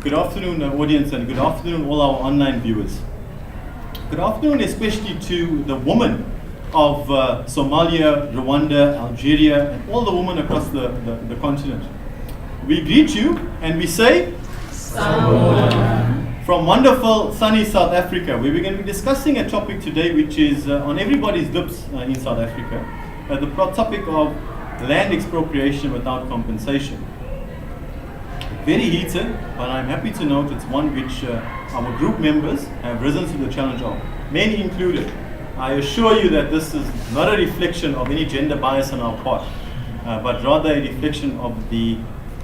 Good afternoon, audience, and good afternoon, all our online viewers. Good afternoon, especially to the women of Somalia, Rwanda, Algeria, and all the women across the continent. We greet you and we say, from wonderful sunny South Africa, where we're going to be discussing a topic today which is on everybody's lips in South Africa, the topic of land expropriation without compensation. Very heated, but I'm happy to note it's one which our group members have risen to the challenge of, many included. I assure you that this is not a reflection of any gender bias on our part, but rather a reflection of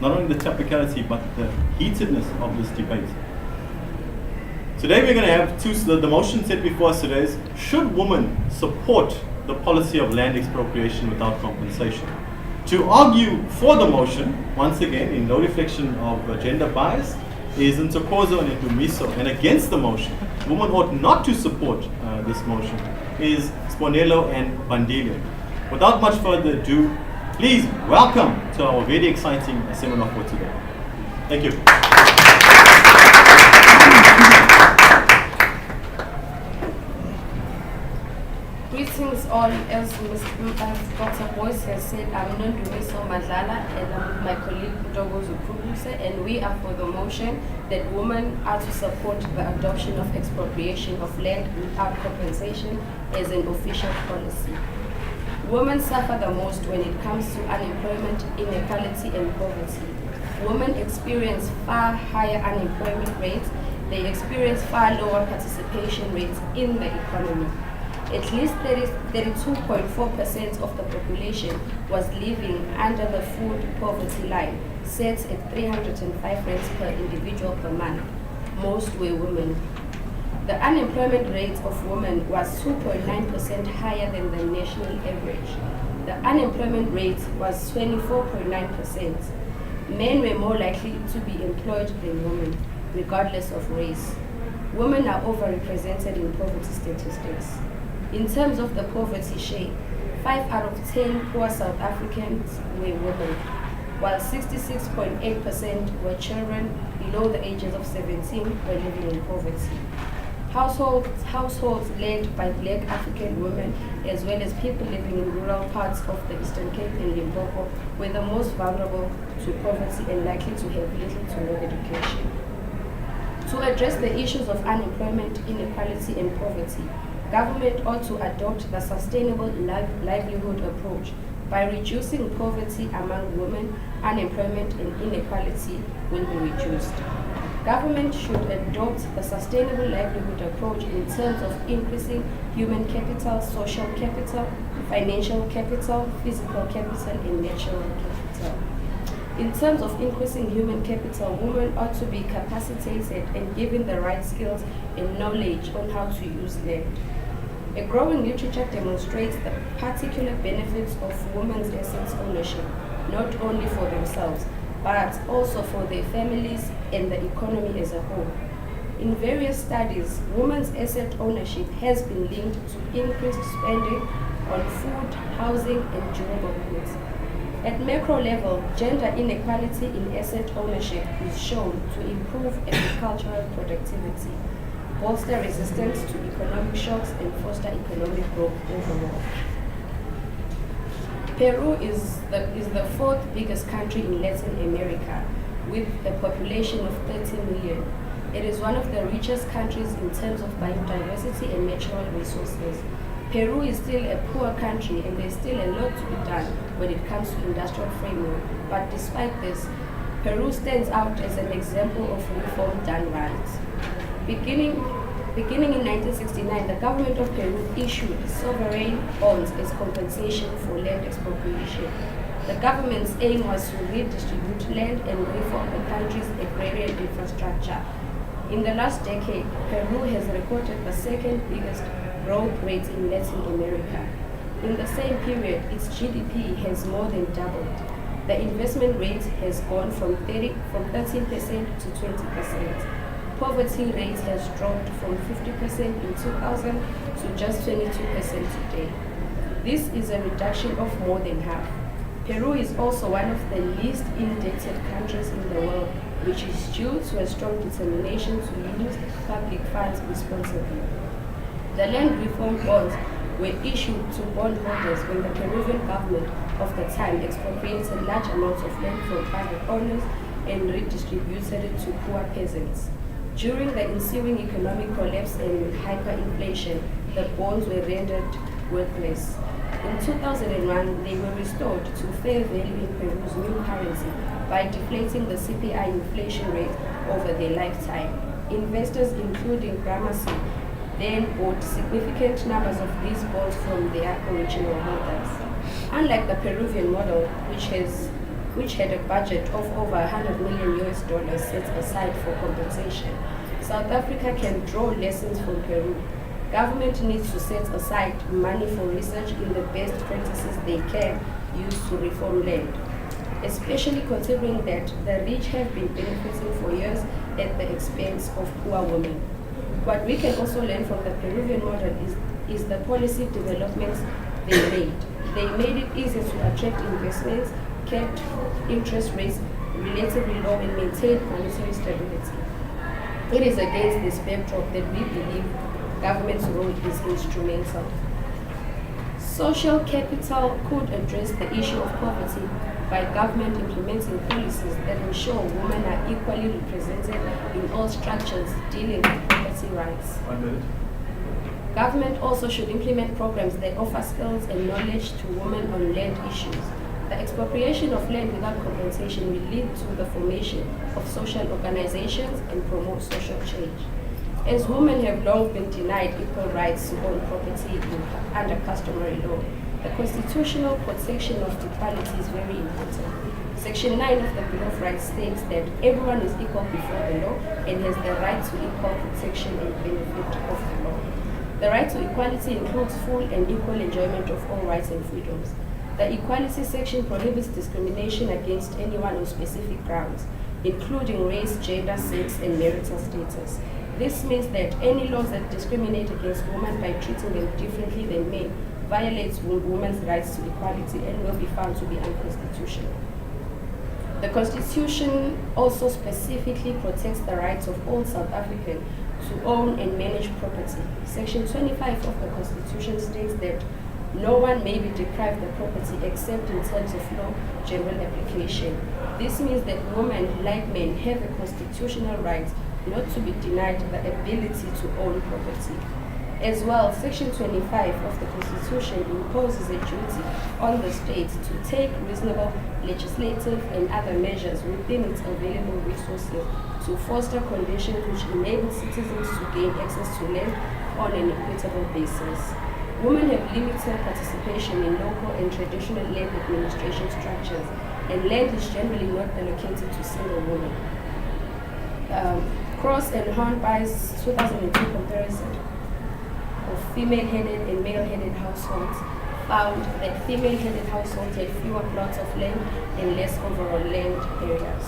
not only the topicality, but the heatedness of this debate. Today we're going to have the motion set before us today is, should women support the policy of land expropriation without compensation? To argue for the motion, once again, in no reflection of gender bias, is Ntokozo and Ndumiso, and against the motion, women ought not to support this motion, is Sponelo and Bandile. Without much further ado, please welcome to our very exciting seminar for today. Thank you. Greetings all, as Dr. Boyce has said, I'm Nondumiso Madlala and I'm with my colleague Ntokozo Producer, and we are for the motion that women are to support the adoption of expropriation of land without compensation as an official policy. Women suffer the most when it comes to unemployment, inequality and poverty. Women experience far higher unemployment rates, they experience far lower participation rates in the economy. At least 32.4% of the population was living under the food poverty line, set at 305 rands per individual per month. Most were women. The unemployment rate of women was 2.9% higher than the national average. The unemployment rate was 24.9%. Men were more likely to be employed than women, regardless of race. Women are overrepresented in poverty statistics. In terms of the poverty share, 5 out of 10 poor South Africans were women, while 66.8% were children below the ages of 17 were living in poverty. Households led by Black African women, as well as people living in rural parts of the Eastern Cape and Limpopo, were the most vulnerable to poverty and likely to have little to no education. To address the issues of unemployment, inequality and poverty, government ought to adopt the sustainable livelihood approach. By reducing poverty among women, unemployment and inequality will be reduced. Government should adopt the sustainable livelihood approach in terms of increasing human capital, social capital, financial capital, physical capital, and natural capital. In terms of increasing human capital, women ought to be capacitated and given the right skills and knowledge on how to use land. A growing literature demonstrates the particular benefits of women's assets ownership, not only for themselves, but also for their families and the economy as a whole. In various studies, women's asset ownership has been linked to increased spending on food, housing, and durable goods. At macro level, gender inequality in asset ownership is shown to improve agricultural productivity, bolster resistance to economic shocks, and foster economic growth overall. Peru is the fourth biggest country in Latin America, with a population of 30 million. It is one of the richest countries in terms of biodiversity and natural resources. Peru is still a poor country and there's still a lot to be done when it comes to industrial framework. But despite this, Peru stands out as an example of reform done right. Beginning in 1969, the government of Peru issued sovereign bonds as compensation for land expropriation. The government's aim was to redistribute land and reform the country's agrarian infrastructure. In the last decade, Peru has recorded the second biggest growth rate in Latin America. In the same period, its GDP has more than doubled. The investment rate has gone from 13% to 20%. Poverty rate has dropped from 50% in 2000 to just 22% today. This is a reduction of more than half. Peru is also one of the least indebted countries in the world, which is due to a strong determination to use public funds responsibly. The land reform bonds were issued to bondholders when the Peruvian government of the time expropriated large amounts of land from private owners and redistributed it to poor peasants. During the ensuing economic collapse and hyperinflation, the bonds were rendered worthless. In 2001, they were restored to fair value in Peru's new currency by deflating the CPI inflation rate over their lifetime. Investors, including Gramercy, then bought significant numbers of these bonds from their original holders. Unlike the Peruvian model, which had a budget of over $100 million set aside for compensation, South Africa can draw lessons from Peru. Government needs to set aside money for research in the best practices they can use to reform land, especially considering that the rich have been benefiting for years at the expense of poor women. What we can also learn from the Peruvian model is the policy developments they made. They made it easier to attract investments, kept interest rates relatively low, and maintained monetary stability. It is against this backdrop that we believe government's role is instrumental. Social capital could address the issue of poverty by government implementing policies that ensure women are equally represented in all structures dealing with property rights. 1 minute. Government also should implement programs that offer skills and knowledge to women on land issues. The expropriation of land without compensation will lead to the formation of social organizations and promote social change. As women have long been denied equal rights to own property under customary law, the constitutional protection of equality is very important. Section 9 of the Bill of Rights states that everyone is equal before the law and has the right to equal protection and benefit of the law. The right to equality includes full and equal enjoyment of all rights and freedoms. The equality section prohibits discrimination against anyone on specific grounds, including race, gender, sex, and marital status. This means that any laws that discriminate against women by treating them differently than men violates women's rights to equality and will be found to be unconstitutional. The Constitution also specifically protects the rights of all South Africans to own and manage property. Section 25 of the Constitution states that no one may be deprived of property except in terms of law general application. This means that women, like men, have a constitutional right not to be denied the ability to own property. As well, Section 25 of the Constitution imposes a duty on the state to take reasonable legislative and other measures within its available resources to foster conditions which enable citizens to gain access to land on an equitable basis. Women have limited participation in local and traditional land administration structures, and land is generally not allocated to single women. Cross and Hornby's 2002 comparison of female-headed and male-headed households found that female-headed households had fewer plots of land and less overall land areas.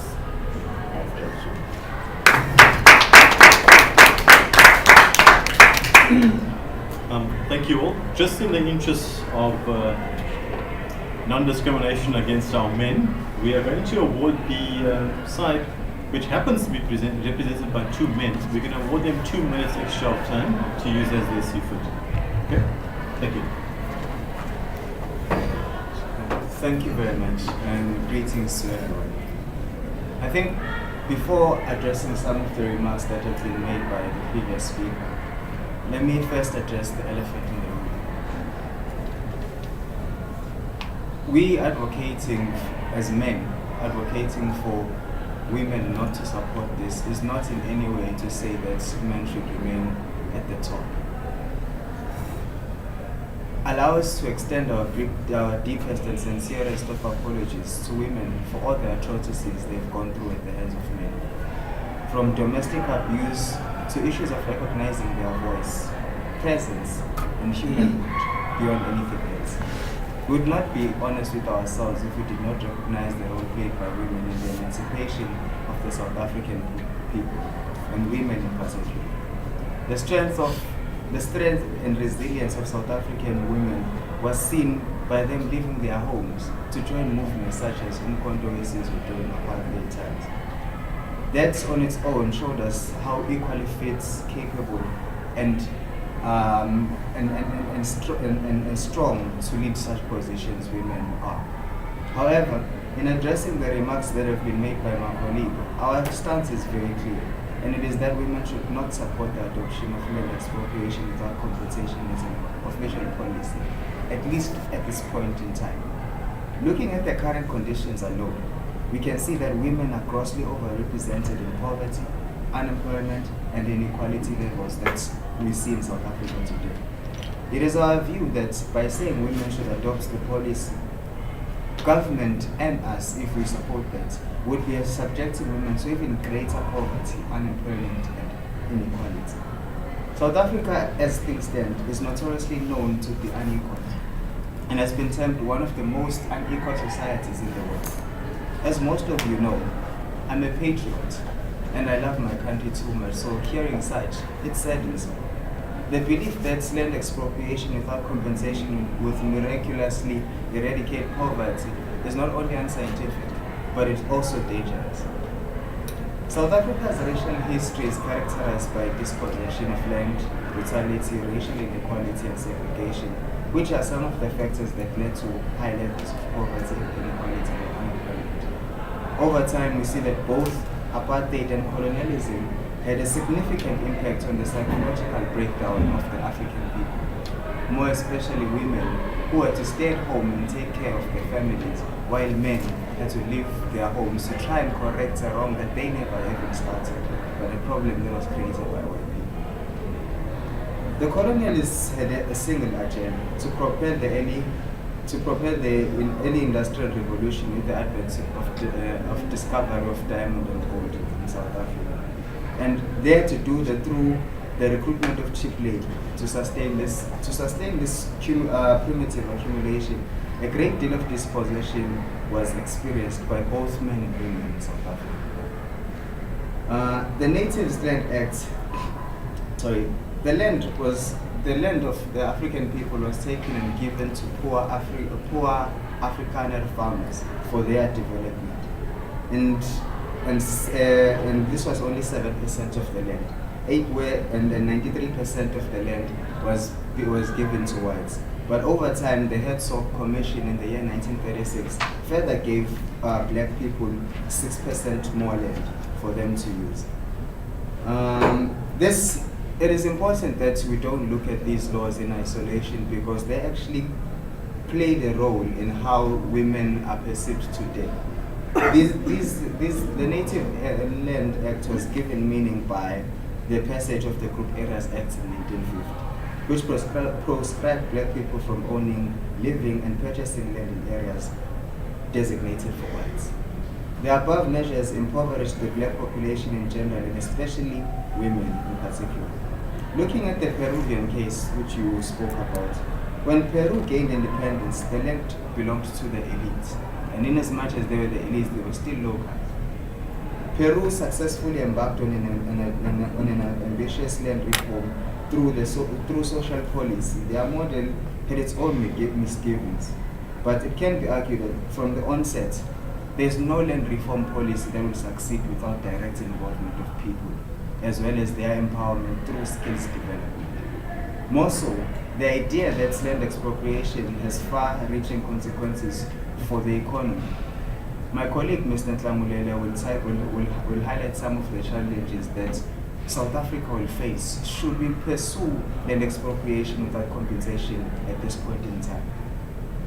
Thank you. Thank you all. Just in the interest of non-discrimination against our men, we are going to award the side which happens to be represented by two men. We're going to award them 2 minutes extra of time to use as they see fit. Okay? Thank you. Thank you very much, and greetings to everyone. I think before addressing some of the remarks that have been made by the previous speaker, let me first address the elephant in the room. We advocating, as men, advocating for women not to support this is not in any way to say that men should remain at the top. Allow us to extend our deepest and sincerest of apologies to women for all the atrocities they've gone through at the hands of men. From domestic abuse to issues of recognizing their voice, presence, and humanhood beyond anything else. We would not be honest with ourselves if we did not recognize the role played by women in the emancipation of the South African people, and women in particular. The strength and resilience of South African women was seen by them leaving their homes to join movements such as Umkhonto we Sizwe during apartheid times. That on its own showed us how equally fit, capable, and strong to lead such positions women are. However, in addressing the remarks that have been made by my colleague, our stance is very clear, and it is that women should not support the adoption of land expropriation without compensation as an official policy, at least at this point in time. Looking at the current conditions alone, we can see that women are grossly overrepresented in poverty, unemployment, and inequality levels that we see in South Africa today. It is our view that by saying women should adopt the policy, government and us, if we support that, would be subjecting women to even greater poverty, unemployment, and inequality. South Africa, as things stand, is notoriously known to be unequal and has been termed one of the most unequal societies in the world. As most of you know, I'm a patriot and I love my country too much, so hearing such, it saddens me. The belief that land expropriation without compensation would miraculously eradicate poverty is not only unscientific, but it's also dangerous. South Africa's racial history is characterized by dispossession of land, brutality, racial inequality, and segregation, which are some of the factors that led to high levels of poverty, inequality, and unemployment. Over time, we see that both apartheid and colonialism had a significant impact on the psychological breakdown of the African people, more especially women who had to stay at home and take care of their families, while men had to leave their homes to try and correct a wrong that they never even started, but a problem that was created by white people. The colonialists had a single agenda: to propel the early industrial revolution with the advent of discovery of diamond and gold in South Africa, and they had to do that through the recruitment of cheap labor to sustain this primitive accumulation. A great deal of dispossession was experienced by both men and women in South Africa. The Natives Land Act, the land of the African people was taken and given to poor Afrikaner farmers for their development, and this was only 7% of the land. 93% of the land was given to whites. But over time, the Herzog Commission in the year 1936 further gave black people 6% more land for them to use. It is important that we don't look at these laws in isolation, because they actually played a role in how women are perceived today. The Native Land Act was given meaning by the passage of the Group Areas Act in 1950, which proscribed black people from owning, living, and purchasing land in areas designated for whites. The above measures impoverished the black population in general, and especially women in particular. Looking at the Peruvian case, which you spoke about, when Peru gained independence, the land belonged to the elites, and in as much as they were the elites, they were still local. Peru successfully embarked on an ambitious land reform through social policy. Their model had its own misgivings, but it can be argued that from the onset, there's no land reform policy that will succeed without direct involvement of people, as well as their empowerment through skills development. More so, the idea that land expropriation has far-reaching consequences for the economy. My colleague, Mr. Ntlamulela, will highlight some of the challenges that South Africa will face should we pursue land expropriation without compensation at this point in time.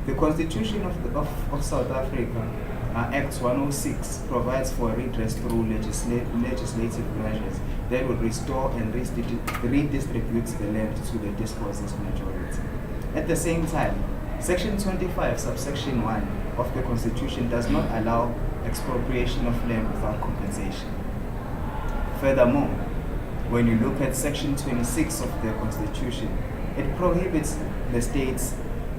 The Constitution of South Africa, Act 106, provides for redress through legislative measures that would restore and redistribute the land to the dispossessed majority. At the same time, Section 25, subsection 1 of the Constitution does not allow expropriation of land without compensation. Furthermore, when you look at Section 26 of the Constitution, it prohibits the states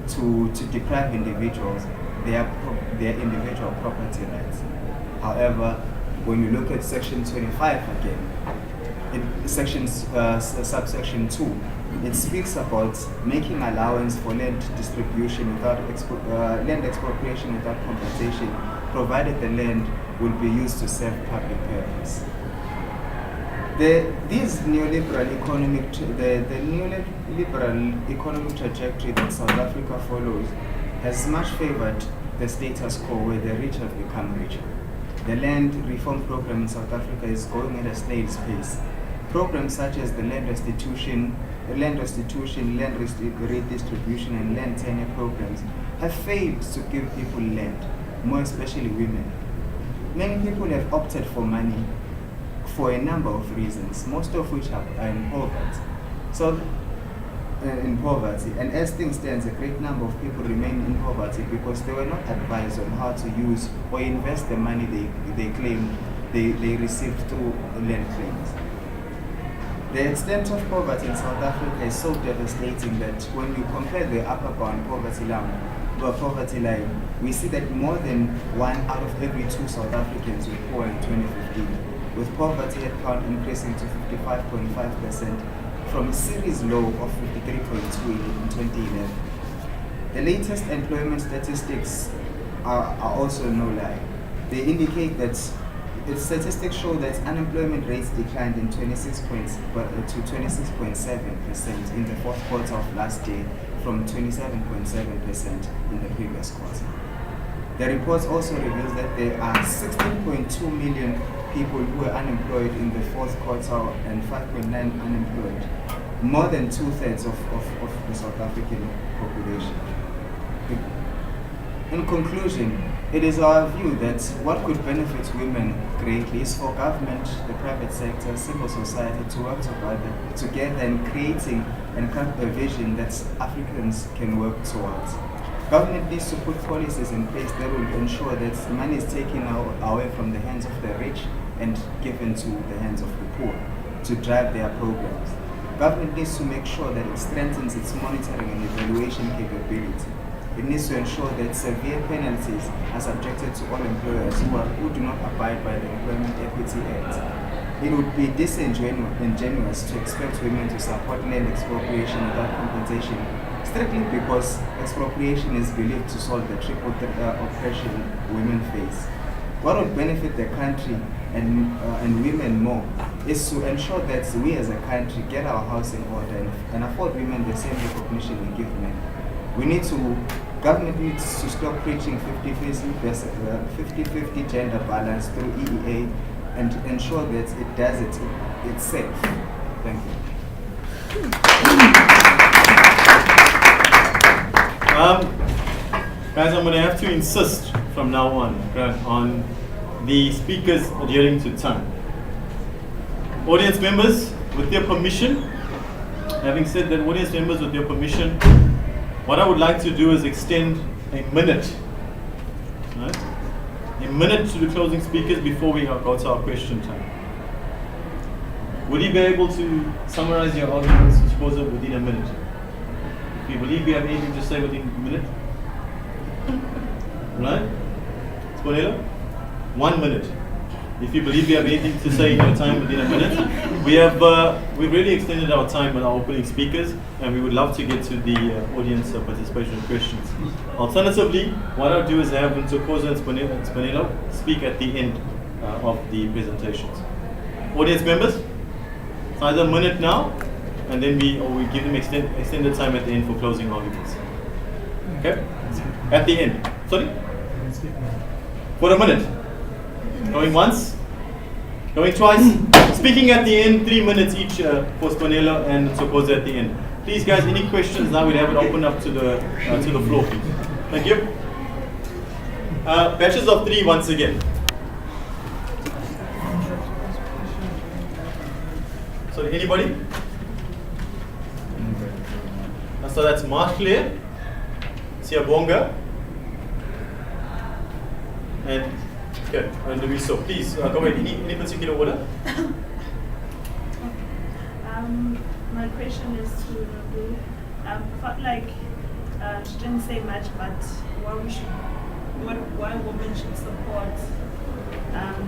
to deprive individuals their individual property rights. However, when you look at Section 25 again, subsection 2, it speaks about making allowance for land distribution without land expropriation without compensation, provided the land will be used to serve public purpose. These neoliberal the neoliberal economic trajectory that South Africa follows has much favored the status quo, where the rich have become richer. The land reform program in South Africa is going at a snail's pace. Programs such as the land redistribution, land redistribution, and land tenure programs have failed to give people land, more especially women. Many people have opted for money for a number of reasons, most of which are in poverty. And as things stand, a great number of people remain in poverty because they were not advised on how to use or invest the money they claimed they received through land claims. The extent of poverty in South Africa is so devastating that when you compare the upper bound poverty line, we see that more than 1 out of every 2 South Africans were poor in 2015, with poverty headcount increasing to 55.5% from a series low of 53.2 in 2011. The latest employment statistics are also no lie. They indicate that the statistics show that unemployment rates declined to 26.7% in the fourth quarter of last year from 27.7% in the previous quarter. The report also reveals that there are 16.2 million people who are unemployed in the fourth quarter and 5.9 unemployed, more than 2/3 of the South African population. In conclusion, it is our view that what could benefit women greatly is for government, the private sector, civil society to work together in creating and craft a vision that Africans can work towards. Government needs to put policies in place that will ensure that money is taken away from the hands of the rich and given to the hands of the poor to drive their programs. Government needs to make sure that it strengthens its monitoring and evaluation capability. It needs to ensure that severe penalties are subjected to all employers who do not abide by the Employment Equity Act. It would be disingenuous to expect women to support land expropriation without compensation, strictly because expropriation is believed to solve the triple oppression women face. What would benefit the country and women more is to ensure that we as a country get our house in order and afford women the same recognition we give men. Government needs to stop preaching 50-50 gender balance through EEA and ensure that it does it itself. Thank you. Guys, I'm going to have to insist from now on the speakers adhering to time. Audience members, with your permission, having said that, audience members, with your permission, what I would like to do is extend a minute, right? A minute to the closing speakers before we go to our question time. Would you be able to summarize your arguments, suppose within a minute? If you believe you have anything to say within a minute, right? Sponelo, 1 minute. If you believe you have anything to say in your time within a minute, we've really extended our time with our opening speakers, and we would love to get to the audience participation questions. Alternatively, what I'll do is have Ntokozo and Sponelo speak at the end of the presentations. Audience members, it's either a minute now, and then we give them extended time at the end for closing arguments. Okay? At the end. Sorry? For a minute. Going once, going twice, speaking at the end, 3 minutes each for Sponelo and Ntokozo at the end. Please guys, any questions now? We'll have it open up to the floor, please. Thank you. Batches of 3 once again. Sorry, anybody? So that's Marclair, Siyabonga, and okay, and Luiso. Please go ahead. Any particular order? My question is to Nabu. Felt like she didn't say much, but why women should support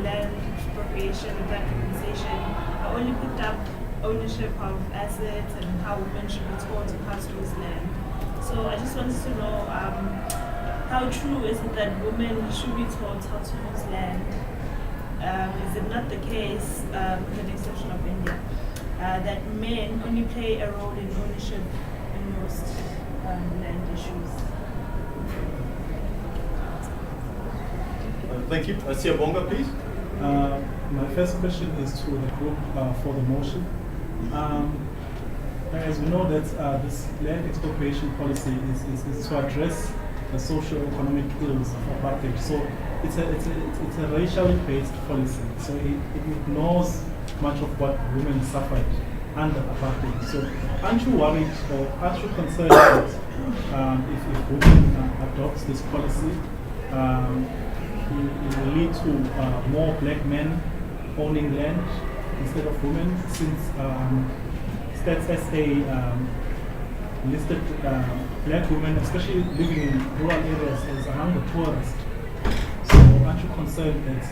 land expropriation without compensation. I only picked up ownership of assets and how women should be taught how to use land. So I just wanted to know how true is it that women should be taught how to use land? is it not the case, with the exception of India, that men only play a role in ownership in most land issues? Thank you. Siyabonga, please. My first question is to the group for the motion. As we know that this land expropriation policy is to address the socio-economic ills of apartheid. So it's a racially based policy. So it ignores much of what women suffered under apartheid. So aren't you worried or aren't you concerned that if women adopts this policy, it will lead to more black men owning land instead of women, since Stats SA listed black women, especially living in rural areas, as among the poorest. So aren't you concerned that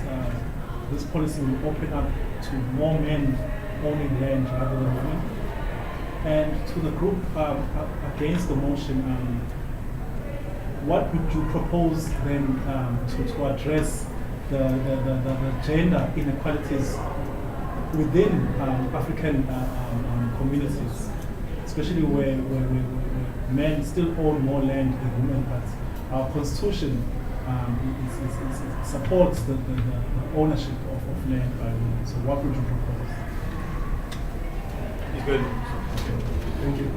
this policy will open up to more men owning land rather than women? And to the group against the motion, what would you propose then to address the gender inequalities within African communities, especially where men still own more land than women, but our constitution supports the ownership of land by women. So what would you propose? It's good. Thank you.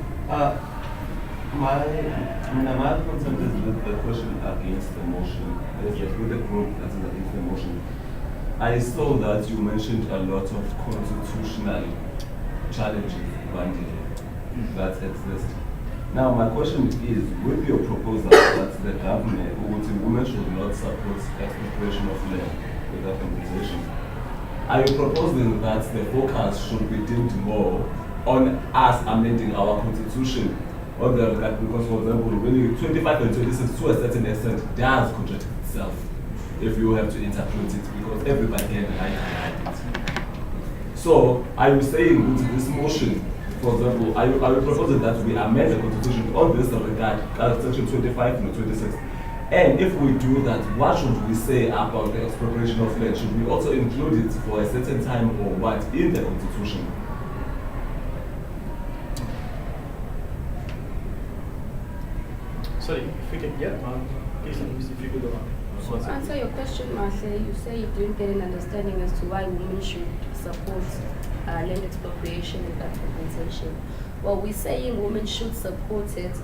My concern is with the question against the motion, is that with the group that is against the motion. I saw that you mentioned a lot of constitutional challenges that exist. Now my question is, with your proposal that the government or the women should not support expropriation of land without compensation, are you proposing that the focus should be deemed more on us amending our constitution? On the regard, because for example, when you 25 and 26 to a certain extent does contradict itself if you have to interpret it, because everybody can write it. So are you saying with this motion, for example, are you proposing that we amend the constitution on this regard, section 25 and 26? And if we do that, what should we say about the expropriation of land? Should we also include it for a certain time or what in the constitution? Sorry, if we can, please, if you could To answer your question, Marcel, you say you didn't get an understanding as to why women should support land expropriation without compensation. Well, we're saying women should support it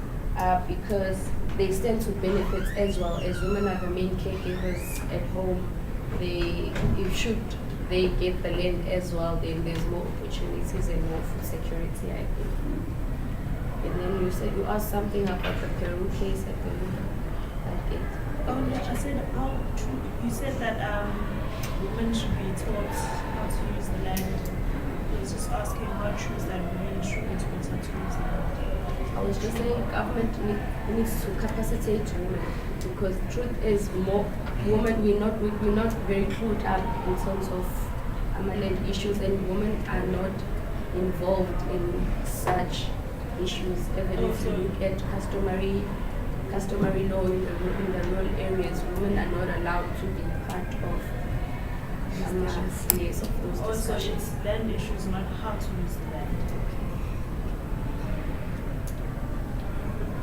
because they stand to benefit as well. As women are the main caregivers at home, should they get the land as well, then there's more opportunities and more food security, I think. And then you asked something about the Peru case, I believe. I think. Oh, no, I said how true. You said that women should be taught how to use the land. I was just asking how true is that women should be taught how to use the land. I was just saying government needs to capacitate women, because truth is more women we're not very clued up in terms of land issues, and women are not involved in such issues. Even if you look at customary law in the rural areas, women are not allowed to be part of those Also, discussions. it's land issues, not how to use the land.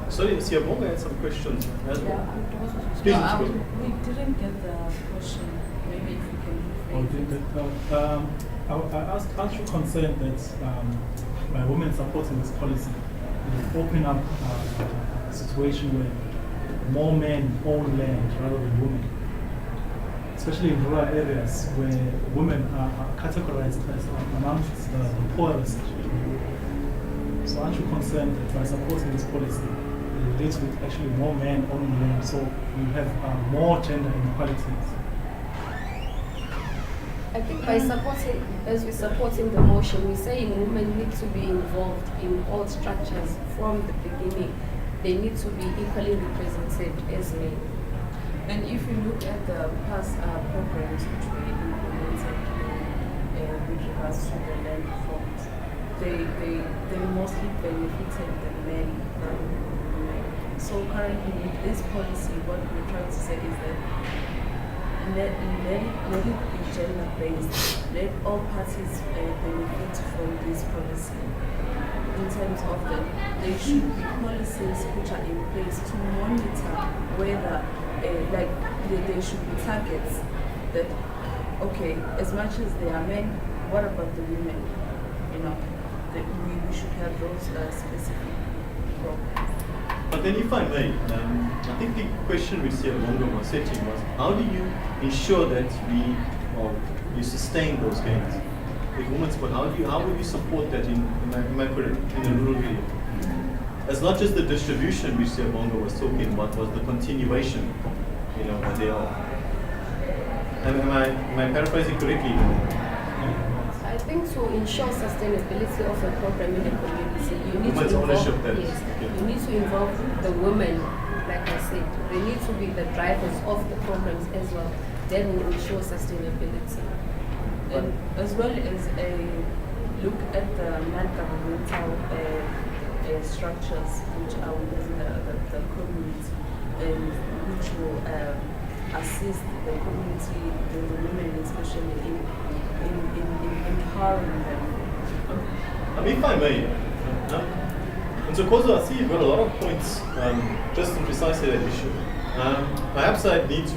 Sorry, Siyabonga had some questions as well. Yeah, Please, No, please. we didn't get the question. Maybe if you can rephrase it. Aren't you concerned that by women supporting this policy, it will open up a situation where more men own land rather than women, especially in rural areas where women are categorized as amongst the poorest? So aren't you concerned that by supporting this policy, it leads to actually more men owning land, so you have more gender inequalities? I think by supporting the motion, we're saying women need to be involved in all structures from the beginning. They need to be equally represented as men. And if you look at the past programs which were implemented with regards to the land reforms, they mostly benefited the men rather than the women. So currently with this policy, what we're trying to say is that let it be gender-based. Let all parties benefit from this policy. In terms of there should be policies which are in place to monitor whether, there should be targets that, okay, as much as there are men, what about the women? That we should have those specific programs. But then if I may, I think the question which Siyabonga was setting was, how do you ensure that you sustain those gains? With women's sport, how would you support that in my correct, in the rural area? It's not just the distribution which Siyabonga was talking about, was the continuation, thereof. Am I paraphrasing correctly? I think to ensure sustainability of a program in the community, you need Women's to involve, ownership then. yes, Okay. you need to involve the women, like I said. They need to be the drivers of the programs as well. That will ensure sustainability. And as well as look at the non-governmental structures which are within the community and which will assist the community, the women especially in empowering them. If I may, and so Kozo, I see you've got a lot of points just on precisely that issue. Perhaps I need to,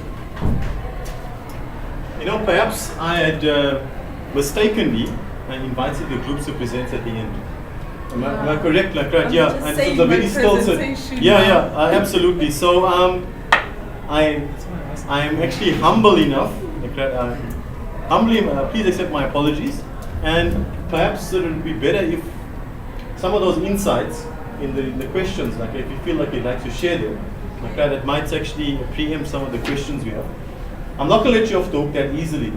perhaps I had mistakenly invited the groups to present at the end. Am I correct? Like, right? Yeah, and so the very stilted. Absolutely. So I'm actually humble enough. Humbly, please accept my apologies. And perhaps it would be better if some of those insights in the questions, like if you feel like you'd like to share them, like that might actually preempt some of the questions we have. I'm not going to let you off the hook that easily,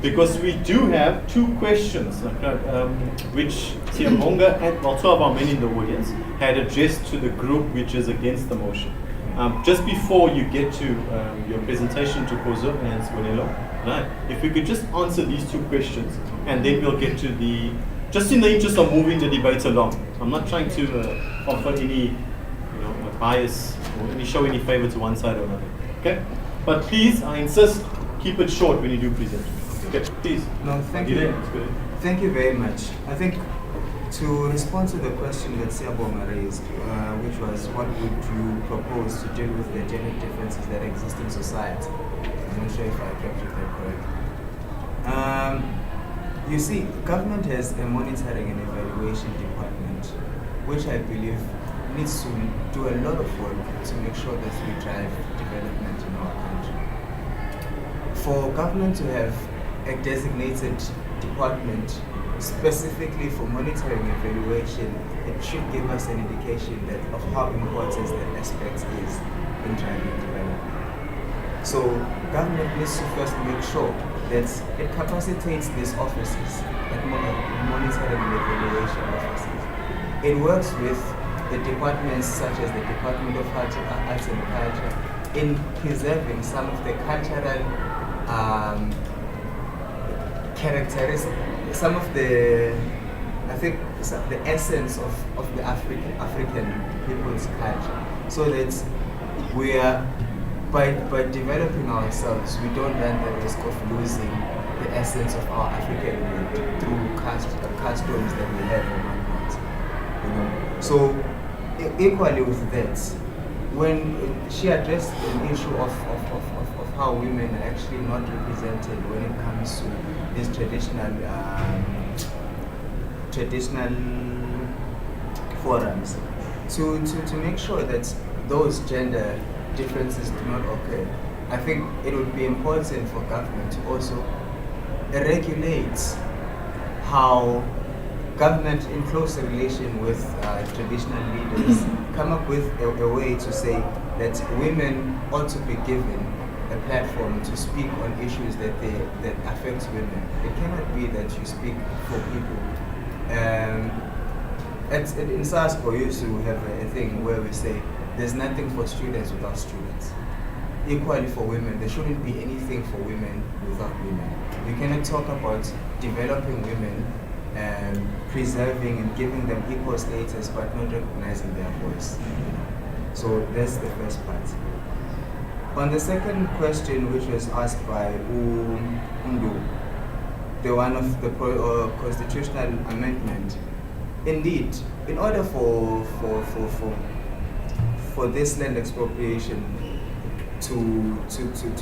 because we do have two questions, like which Siyabonga and two of our men in the audience had addressed to the group which is against the motion. Just before you get to your presentation to Kozo and Sibonelo, right, if we could just answer these two questions, and then we'll get to just in the interest of moving the debate along. I'm not trying to offer any bias or show any favor to one side or another. Okay? But please, I insist, keep it short when you do present. Okay, please. No, thank you. Thank you very much. I think to respond to the question that Siyabonga raised, which was what would you propose to deal with the gender differences that exist in society? I'm not sure if I captured that correctly. You see, government has a monitoring and evaluation department, which I believe needs to do a lot of work to make sure that we drive development in our country. For government to have a designated department specifically for monitoring and evaluation, it should give us an indication of how important that aspect is in driving development. So government needs to first make sure that it capacitates these offices, like monitoring and evaluation offices. It works with the departments such as the Department of Arts and Culture in preserving some of the cultural characteristics, some of the essence of the African people's culture, so that we are, by developing ourselves, we don't run the risk of losing the essence of our African root through customs that we have and whatnot. So equally with that, when she addressed an issue of how women are actually not represented when it comes to these traditional forums, to make sure that those gender differences do not occur, I think it would be important for government to also regulate how government, in close relation with traditional leaders, come up with a way to say that women ought to be given a platform to speak on issues that affect women. It cannot be that you speak for people. In SASCO, we used to have a thing where we say there's nothing for students without students. Equally for women, there shouldn't be anything for women without women. You cannot talk about developing women, preserving and giving them equal status, but not recognizing their voice. So that's the first part. On the second question, which was asked by Undu, the one of the constitutional amendment, indeed, in order for this land expropriation to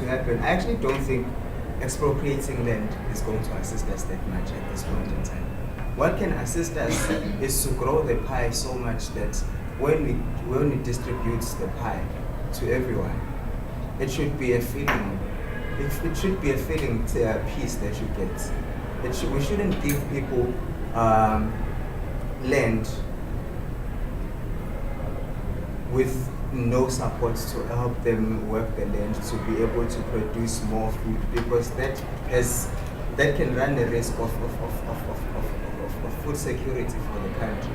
happen, I actually don't think expropriating land is going to assist us that much at this point in time. What can assist us is to grow the pie so much that when we distribute the pie to everyone, it should be a feeling. It should be a feeling piece that you get. We shouldn't give people land with no support to help them work the land to be able to produce more food, because that can run the risk of food security for the country.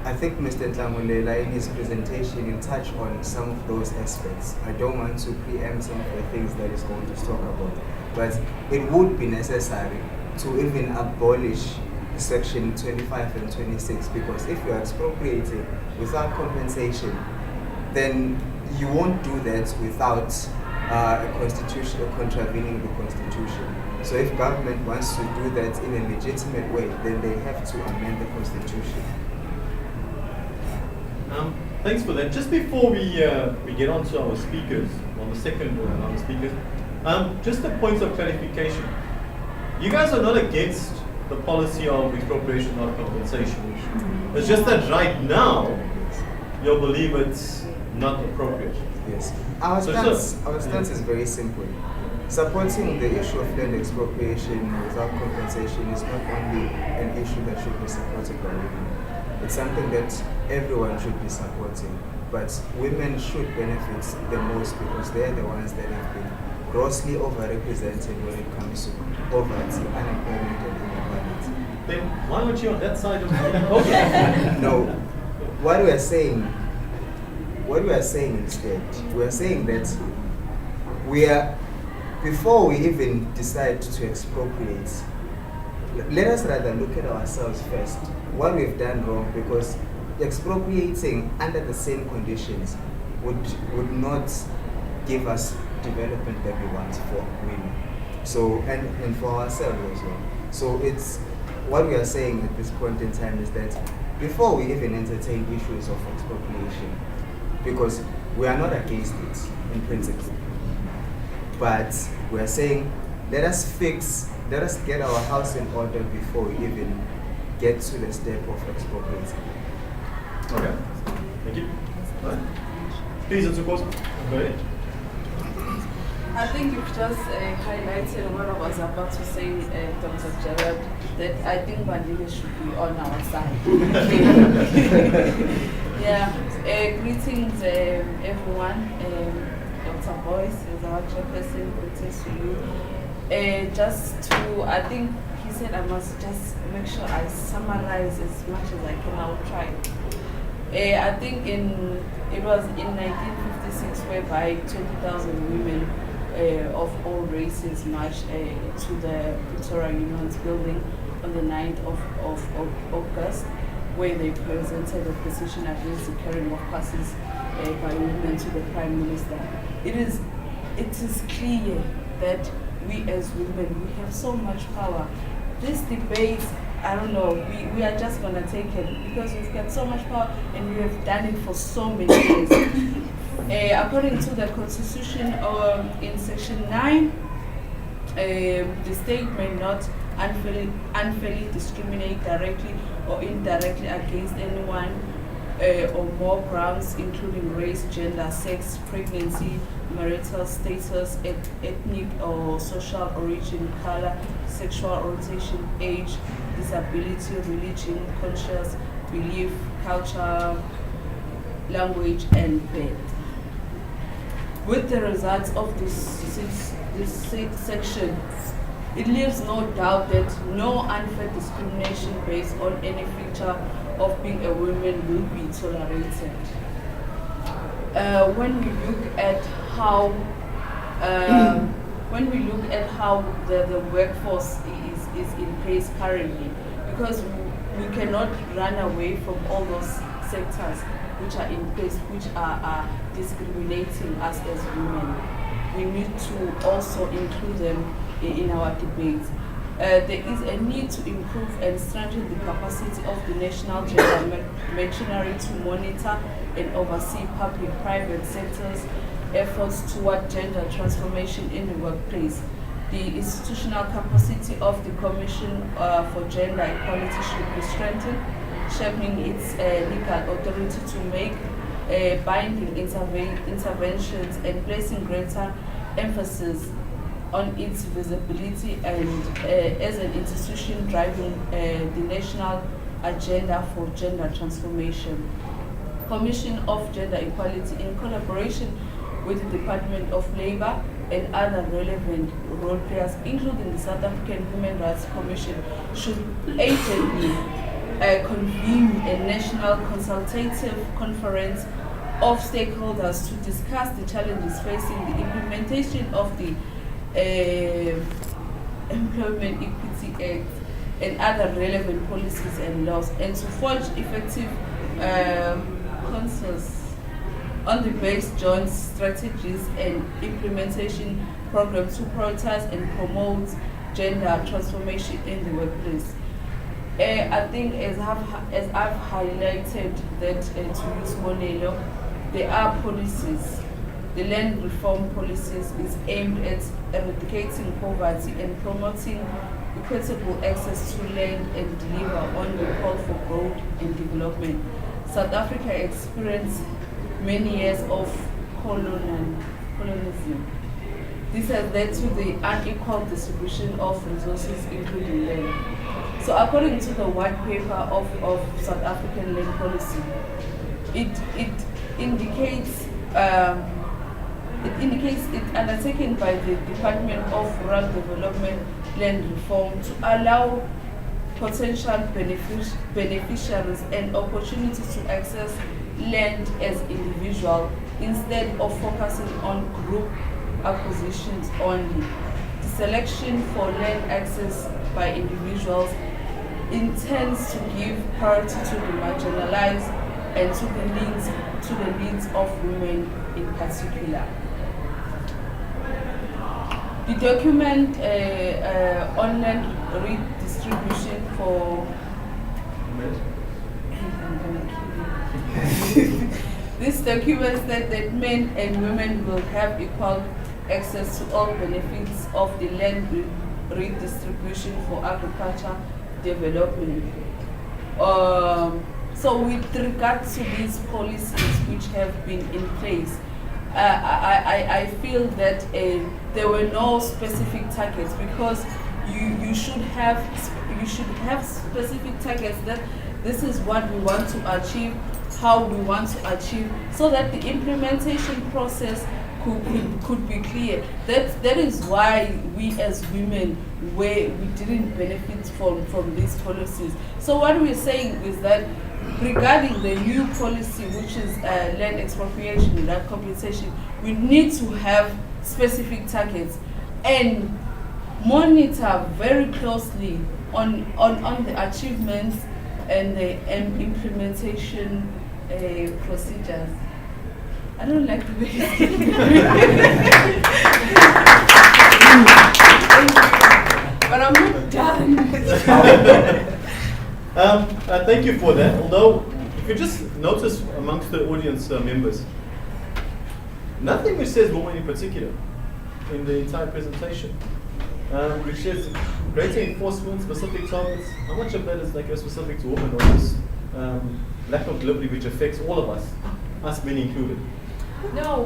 I think Mr. Tlamulela in his presentation will touch on some of those aspects. I don't want to preempt some of the things that he's going to talk about, but it would be necessary to even abolish Section 25 and 26, because if you are expropriating without compensation, then you won't do that without a constitution or contravening the constitution. So if government wants to do that in a legitimate way, then they have to amend the constitution. Thanks for that. Just before we get on to our speakers, on the second round of speakers, just a point of clarification. You guys are not against the policy of expropriation, not compensation. It's just that right now, you believe it's not appropriate. Yes. Our stance is very simple. Supporting the issue of land expropriation without compensation is not only an issue that should be supported by women. It's something that everyone should be supporting, but women should benefit the most because they're the ones that have been grossly overrepresented when it comes to poverty, unemployment, and inequality. Then why aren't you on that side of the okay. No, what we are saying instead, we are saying that before we even decide to expropriate, let us rather look at ourselves first. What we've done wrong, because expropriating under the same conditions would not give us development that we want for women. So and for ourselves as well. So it's what we are saying at this point in time is that before we even entertain issues of expropriation, because we are not against it in principle, but we are saying let us get our house in order before we even get to the step of expropriating. Okay. Thank you. Please, of course. Go ahead. I think you've just highlighted what I was about to say, Dr. Gerard, that I think Bandile should be on our side. Yeah. Greetings, everyone. Dr. Boyce is our chairperson. Greetings to you. I think he said I must just make sure I summarize as much as I can. I'll try. I think it was in 1956 whereby 20,000 women of all races marched to the Pretoria Union's building on the 9th of August, where they presented a petition against the carrying of passes by women to the Prime Minister. It is clear that we as women, we have so much power. This debate, I don't know, we are just going to take it because we've got so much power and we have done it for so many years. According to the Constitution, in Section 9, the state may not unfairly discriminate directly or indirectly against anyone or more grounds, including race, gender, sex, pregnancy, marital status, ethnic or social origin, color, sexual orientation, age, disability, religion, conscience, belief, culture, language, and birth. With the results of this section, it leaves no doubt that no unfair discrimination based on any feature of being a woman will be tolerated. When we look at how the workforce is in place currently, because we cannot run away from all those sectors. which are in place, which are discriminating us as women. We need to also include them in our debates. There is a need to improve and strengthen the capacity of the National Gender Machinery to monitor and oversee public-private sectors' efforts toward gender transformation in the workplace. The institutional capacity of the Commission for Gender Equality should be strengthened, shaping its legal authority to make binding interventions and placing greater emphasis on its visibility and as an institution driving the national agenda for gender transformation. Commission of Gender Equality, in collaboration with the Department of Labor and other relevant role players, including the South African Human Rights Commission, should urgently convene a national consultative conference of stakeholders to discuss the challenges facing the implementation of the Employment Equity Act and other relevant policies and laws, and to forge effective consensus on the base joint strategies and implementation programs to prioritize and promote gender transformation in the workplace. I think as I've highlighted that to use Monelo, there are policies. The land reform policies is aimed at eradicating poverty and promoting equitable access to land and deliver on the call for growth and development. South Africa experienced many years of colonialism. This has led to the unequal distribution of resources, including land. So according to the white paper of South African land policy, it indicates it undertaken by the Department of Rural Development Land Reform to allow potential beneficiaries an opportunity to access land as individual instead of focusing on group acquisitions only. The selection for land access by individuals intends to give priority to the marginalized and to the needs of women in particular. The document on land redistribution for this document said that men and women will have equal access to all benefits of the land redistribution for agriculture development. So with regard to these policies which have been in place, I feel that there were no specific targets, because you should have specific targets that this is what we want to achieve, how we want to achieve, so that the implementation process could be clear. That is why we as women we didn't benefit from these policies. So what we're saying is that regarding the new policy, which is land expropriation and land compensation, we need to have specific targets and monitor very closely on the achievements and the implementation procedures. I don't like to make but I'm not done. Thank you for that. Although, if you just notice amongst the audience members, nothing which says women in particular in the entire presentation, which says greater enforcement, specific targets. How much of that is like specific to women, or this lack of delivery which affects all of us men included? No,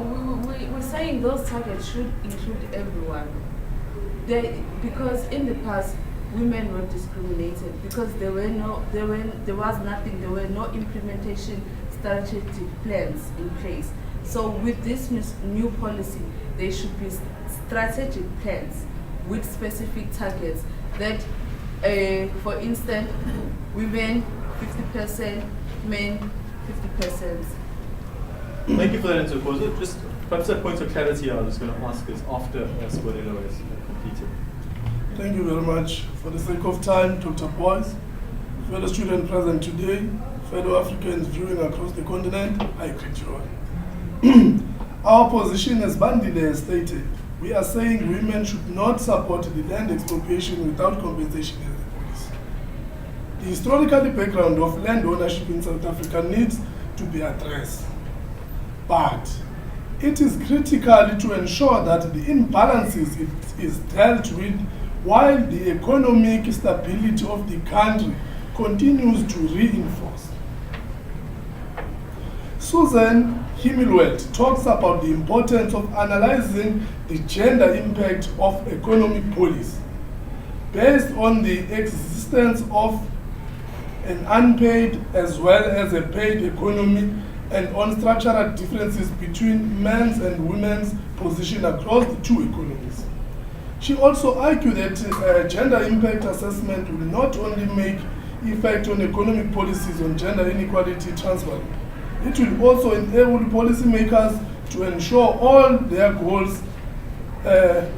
we're saying those targets should include everyone. Because in the past, women were discriminated because there was nothing, there were no implementation strategic plans in place. So with this new policy, there should be strategic plans with specific targets that, for instance, women 50%, men 50%. Thank you for that answer, Koza. Just perhaps a point of clarity I was going to ask is after Squarello is completed. Thank you very much. For the sake of time, Dr. Boyce, fellow students present today, fellow Africans viewing across the continent, I greet you all. Our position, as Bandile has stated, we are saying women should not support the land expropriation without compensation as the policy. The historical background of land ownership in South Africa needs to be addressed, but it is critical to ensure that the imbalances is dealt with while the economic stability of the country continues to reinforce. Susan Himmelwelt talks about the importance of analyzing the gender impact of economic policy based on the existence of an unpaid as well as a paid economy and on structural differences between men's and women's position across the two economies. She also argued that gender impact assessment will not only make effect on economic policies on gender inequality transfer, it will also enable policymakers to ensure all their goals, to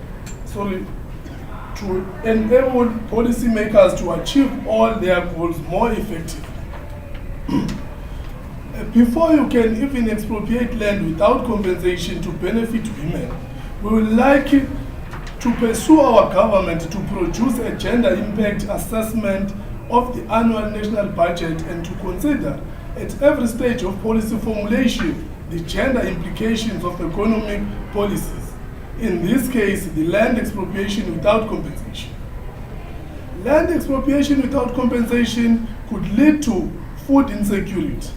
enable policymakers to achieve all their goals more effectively. Before you can even expropriate land without compensation to benefit women, we would like to pursue our government to produce a gender impact assessment of the annual national budget and to consider at every stage of policy formulation the gender implications of economic policies. In this case, the land expropriation without compensation. Land expropriation without compensation could lead to food insecurity.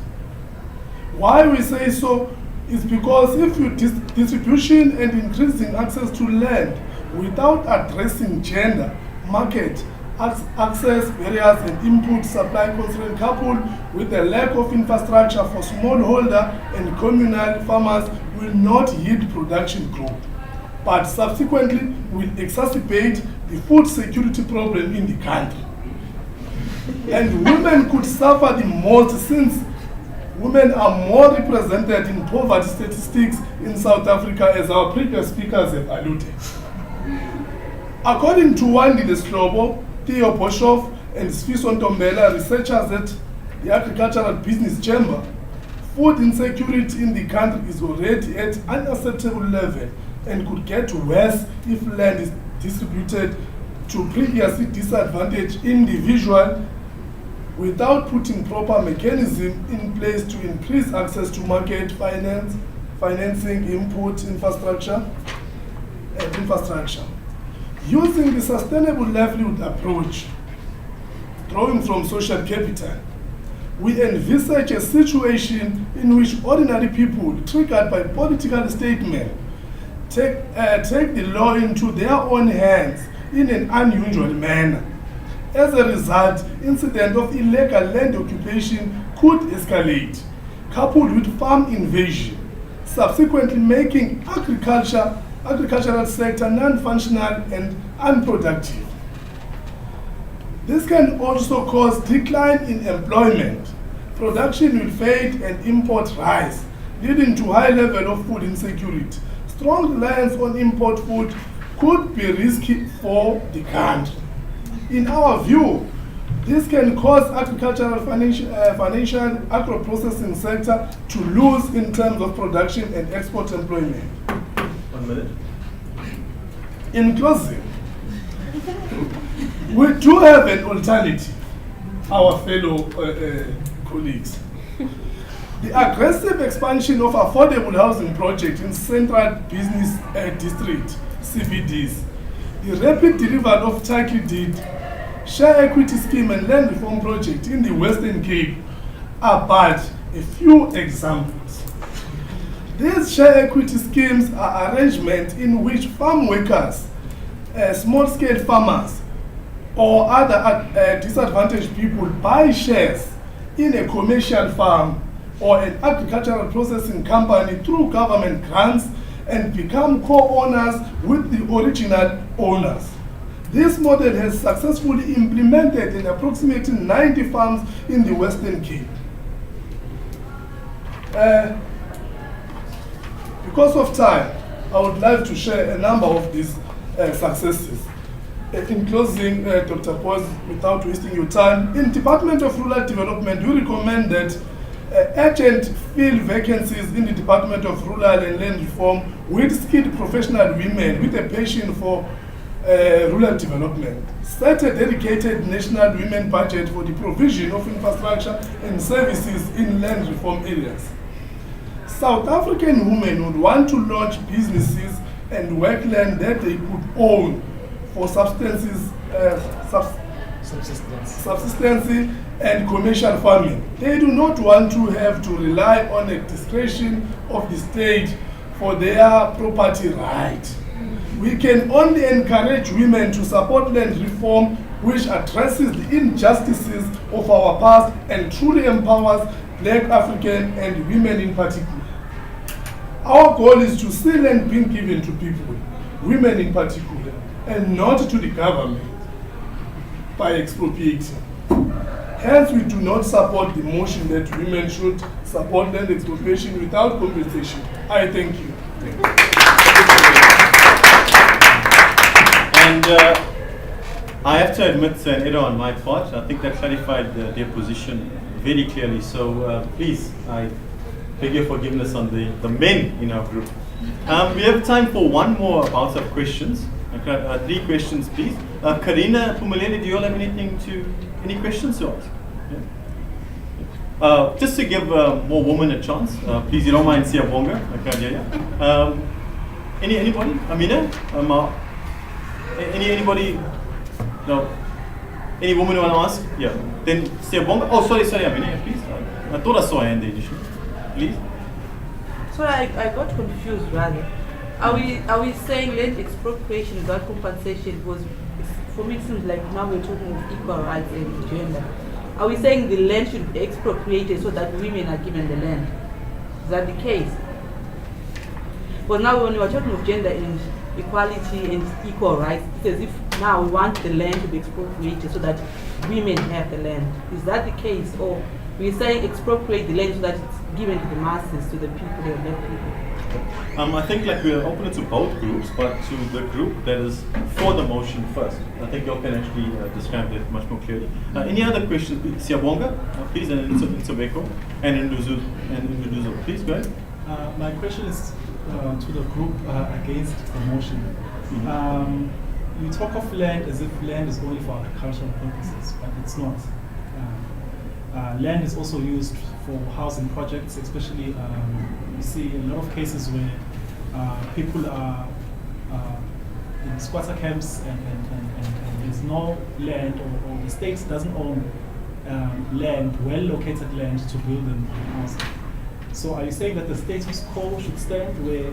Why we say so is because if you distribution and increasing access to land without addressing gender, market, access barriers and input supply constraint coupled with the lack of infrastructure for smallholder and communal farmers will not yield production growth, but subsequently will exacerbate the food security problem in the country. And women could suffer the most since women are more represented in poverty statistics in South Africa, as our previous speakers have alluded. According to Wandi Leslobo, Theo Boshoff, and Sfiso Ntombela, researchers at the Agricultural Business Chamber, food insecurity in the country is already at an unacceptable level and could get worse if land is distributed to previously disadvantaged individuals without putting proper mechanism in place to increase access to market financing, input, infrastructure. Using the sustainable livelihood approach, drawing from social capital, we envisage a situation in which ordinary people, triggered by political statement, take the law into their own hands in an unusual manner. As a result, incident of illegal land occupation could escalate, coupled with farm invasion, subsequently making agricultural sector non-functional and unproductive. This can also cause decline in employment. Production will fade and import rise, leading to high level of food insecurity. Strong reliance on import food could be risky for the country. In our view, this can cause agricultural financial agro-processing sector to lose in terms of production and export employment. 1 minute. In closing, we do have an alternative, our fellow colleagues. The aggressive expansion of affordable housing projects in central business district, CBDs, the rapid delivery of title deed, share equity scheme and land reform project in the Western Cape are but a few examples. These share equity schemes are arrangements in which farm workers, small-scale farmers, or other disadvantaged people buy shares in a commercial farm or an agricultural processing company through government grants and become co-owners with the original owners. This model has successfully implemented in approximately 90 farms in the Western Cape. Because of time, I would like to share a number of these successes. In closing, Dr. Pos, without wasting your time, in Department of Rural Development, we recommend that urgent fill vacancies in the Department of Rural and Land Reform with skilled professional women with a passion for rural development. Set a dedicated national women budget for the provision of infrastructure and services in land reform areas. South African women would want to launch businesses and work land that they could own for subsistence and commercial farming. They do not want to have to rely on the discretion of the state for their property right. We can only encourage women to support land reform which addresses the injustices of our past and truly empowers Black African and women in particular. Our goal is to see land being given to people, women in particular, and not to the government by expropriating. Hence, we do not support the motion that women should support land expropriation without compensation. I thank you. And I have to admit an error on my part. I think that clarified their position very clearly. So please, I beg your forgiveness on the men in our group. We have time for one more bout of questions. Okay, 3 questions, please. Karina, Pumalele, do you all have any questions to ask? Yeah. Just to give more women a chance, please, you don't mind Siyabonga. Okay, yeah. Anybody? Amina? Anybody? No. Any woman who want to ask? Yeah. Then Siyabonga. Oh, sorry, Amina, yeah, please. I thought I saw a hand there initially. Please. So I got confused rather. Are we saying land expropriation without compensation? Because for me it seems like now we're talking of equal rights and gender. Are we saying the land should be expropriated so that women are given the land? Is that the case? But now when we are talking of gender and equality and equal rights, it's as if now we want the land to be expropriated so that women have the land. Is that the case? Or we're saying expropriate the land so that it's given to the masses, to the people, the left people? I think like we're open it to both groups, but to the group that is for the motion first. I think you all can actually describe that much more clearly. Any other questions? Siyabonga, please, and Nsobeko, and Nduduzo. Please go ahead. My question is to the group against the motion. You talk of land as if land is only for agricultural purposes, but it's not. Land is also used for housing projects, especially you see a lot of cases where people are in squatter camps and there's no land or the state doesn't own land, well-located land to build them housing. So are you saying that the status quo should stand where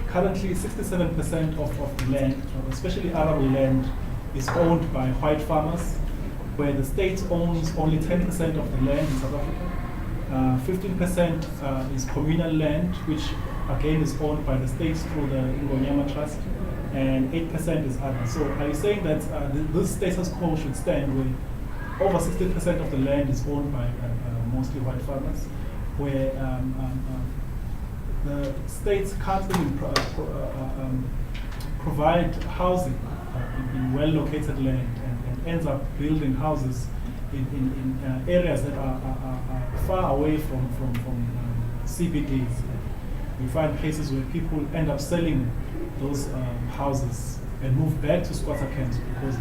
currently 67% of the land, especially arable land, is owned by white farmers, where the state owns only 10% of the land in South Africa. 15% is communal land, which again is owned by the state through the Ngonyama Trust, and 8% is other. So are you saying that this status quo should stand where over 60% of the land is owned by mostly white farmers, where the states can't even provide housing in well-located land and ends up building houses in areas that are far away from CBDs. We find cases where people end up selling those houses and move back to squatter camps because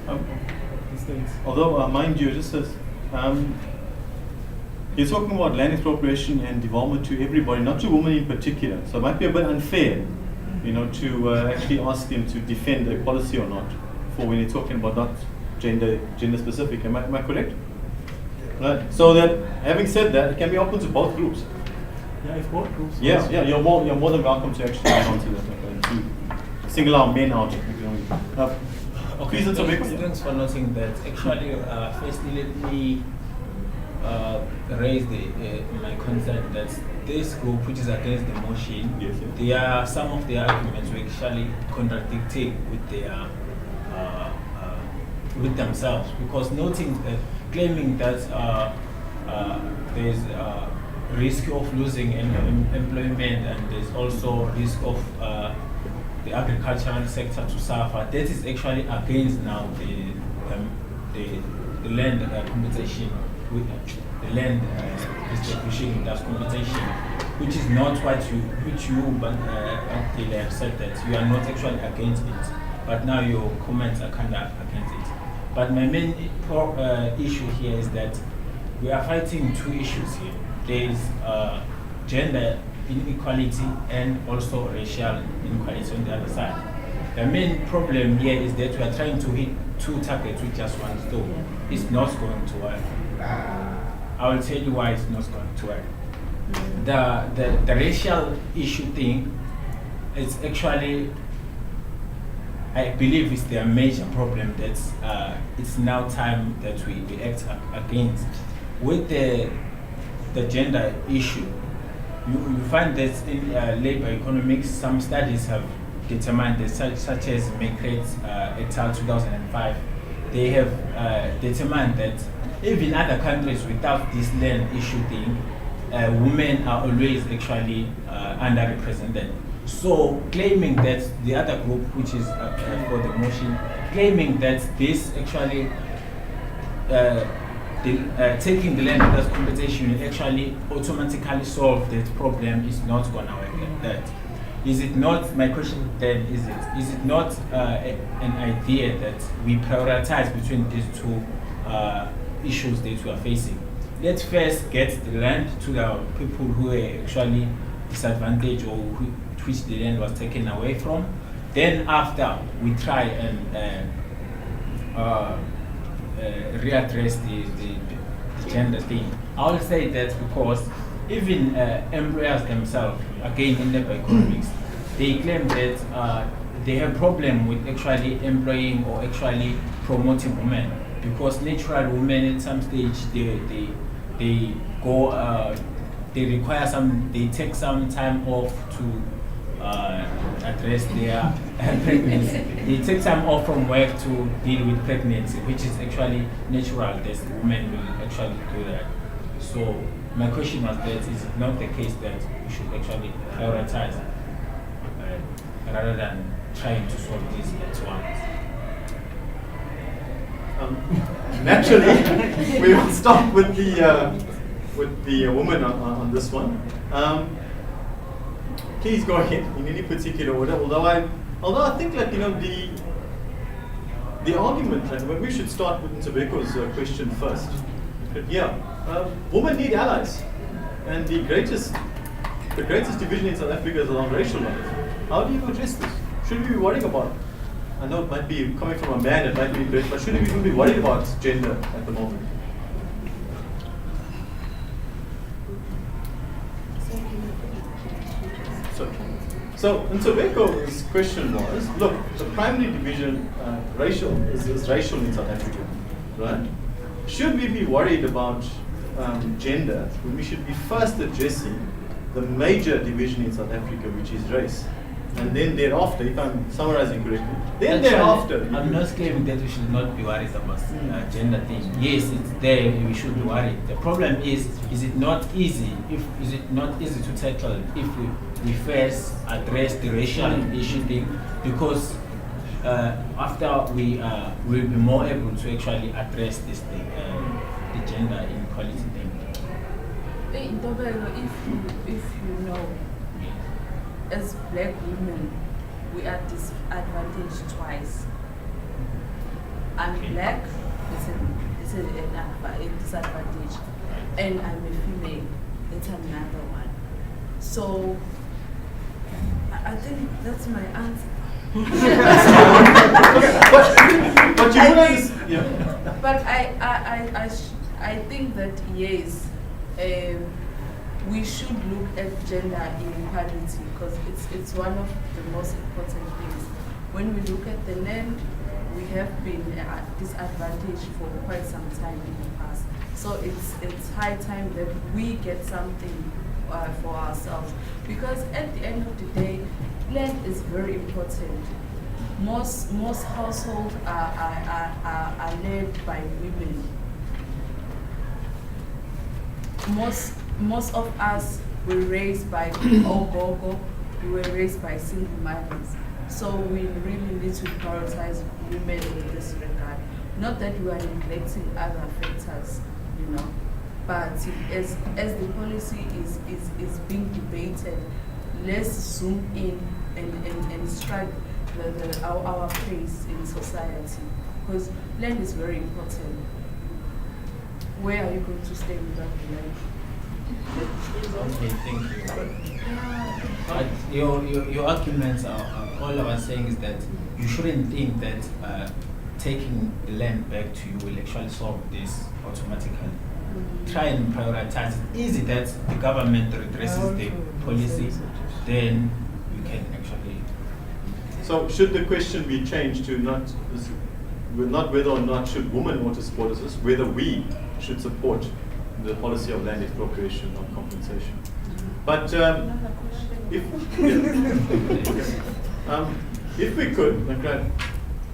the states. Although, mind you, just as you're talking about land expropriation and devolvement to everybody, not to women in particular. So it might be a bit unfair, to actually ask them to defend their policy or not, for when you're talking about not gender specific. Am I correct? Right. So that, having said that, it can be open to both groups. Yeah, if both groups. Yeah, you're more than welcome to actually add on to that. Okay, to single our men out. Okay, thanks for noting that. Actually, firstly, let me raise my concern that this group, which is against the motion, some of their arguments were actually contradicting with themselves, because claiming that there's risk of losing employment and there's also risk of the agricultural sector to suffer. That is actually against now the land compensation, with the land distribution without compensation, which is not what they have said that you are not actually against it, but now your comments are kind of against it. But my main issue here is that we are fighting two issues here. There is gender inequality and also racial inequality on the other side. The main problem here is that we are trying to hit two targets with just one stone. It's not going to work. I will tell you why it's not going to work. The racial issue thing is actually, I believe, is the major problem that it's now time that we act against. With the gender issue, you find that in labor economics, some studies have determined that such as Macrae et al. 2005, they have determined that even other countries without this land issue thing, women are always actually underrepresented. So claiming that the other group, which is for the motion, claiming that this actually taking the land as compensation will actually automatically solve that problem is not going to work like that. Is it not, my question then is it not an idea that we prioritize between these two issues that we are facing? Let's first get the land to the people who are actually disadvantaged or which the land was taken away from. Then after we try and readdress the gender thing. I will say that because even employers themselves, again in labor economics, they claim that they have problem with actually employing or actually promoting women, because natural women at some stage they go they take some time off to address their pregnancy. They take time off from work to deal with pregnancy, which is actually natural that women will actually do that. So my question was that is it not the case that we should actually prioritize rather than trying to solve this at once? Naturally, we will start with the woman on this one. Please go ahead in any particular order. Although I think like the argument, like we should start with Ntobeko's question first. Women need allies, and the greatest division in South Africa is along racial lines. How do you address this? Should we be worrying about it? I know it might be coming from a man, it might be great, but shouldn't we even be worried about gender at the moment? So Ntobeko's question was, look, the primary division is racial in South Africa, right? Should we be worried about gender when we should be first addressing the major division in South Africa, which is race? And then thereafter, if I'm summarizing correctly, then thereafter... I'm not claiming that we should not be worried about gender thing. Yes, it's there, we should be worried. The problem is it not easy? Is it not easy to tackle if we first address the racial issue thing? Because after we will be more able to actually address this thing, the gender inequality thing. If you know, as black women, we are disadvantaged twice. I'm black, it's a disadvantage, and I'm a female, it's another one. So I think that's my answer. but you wouldn't, yeah. But I think that yes, we should look at gender inequality because it's one of the most important things. When we look at the land, we have been disadvantaged for quite some time in the past. So it's high time that we get something for ourselves, because at the end of the day, land is very important. Most households are led by women. Most of us were raised by Ogogo, we were raised by single mothers. So we really need to prioritize women in this regard. Not that we are neglecting other factors, but as the policy is being debated, let's zoom in and strike our place in society, because land is very important. Where are you going to stay without the land? Okay, thank you. But your arguments are all I was saying is that you shouldn't think that taking the land back to you will actually solve this automatically. Try and prioritize. It's easy that the government redresses the policy, then you can actually. So should the question be changed to not whether or not should women want to support this, whether we should support the policy of land expropriation or compensation? But if we could,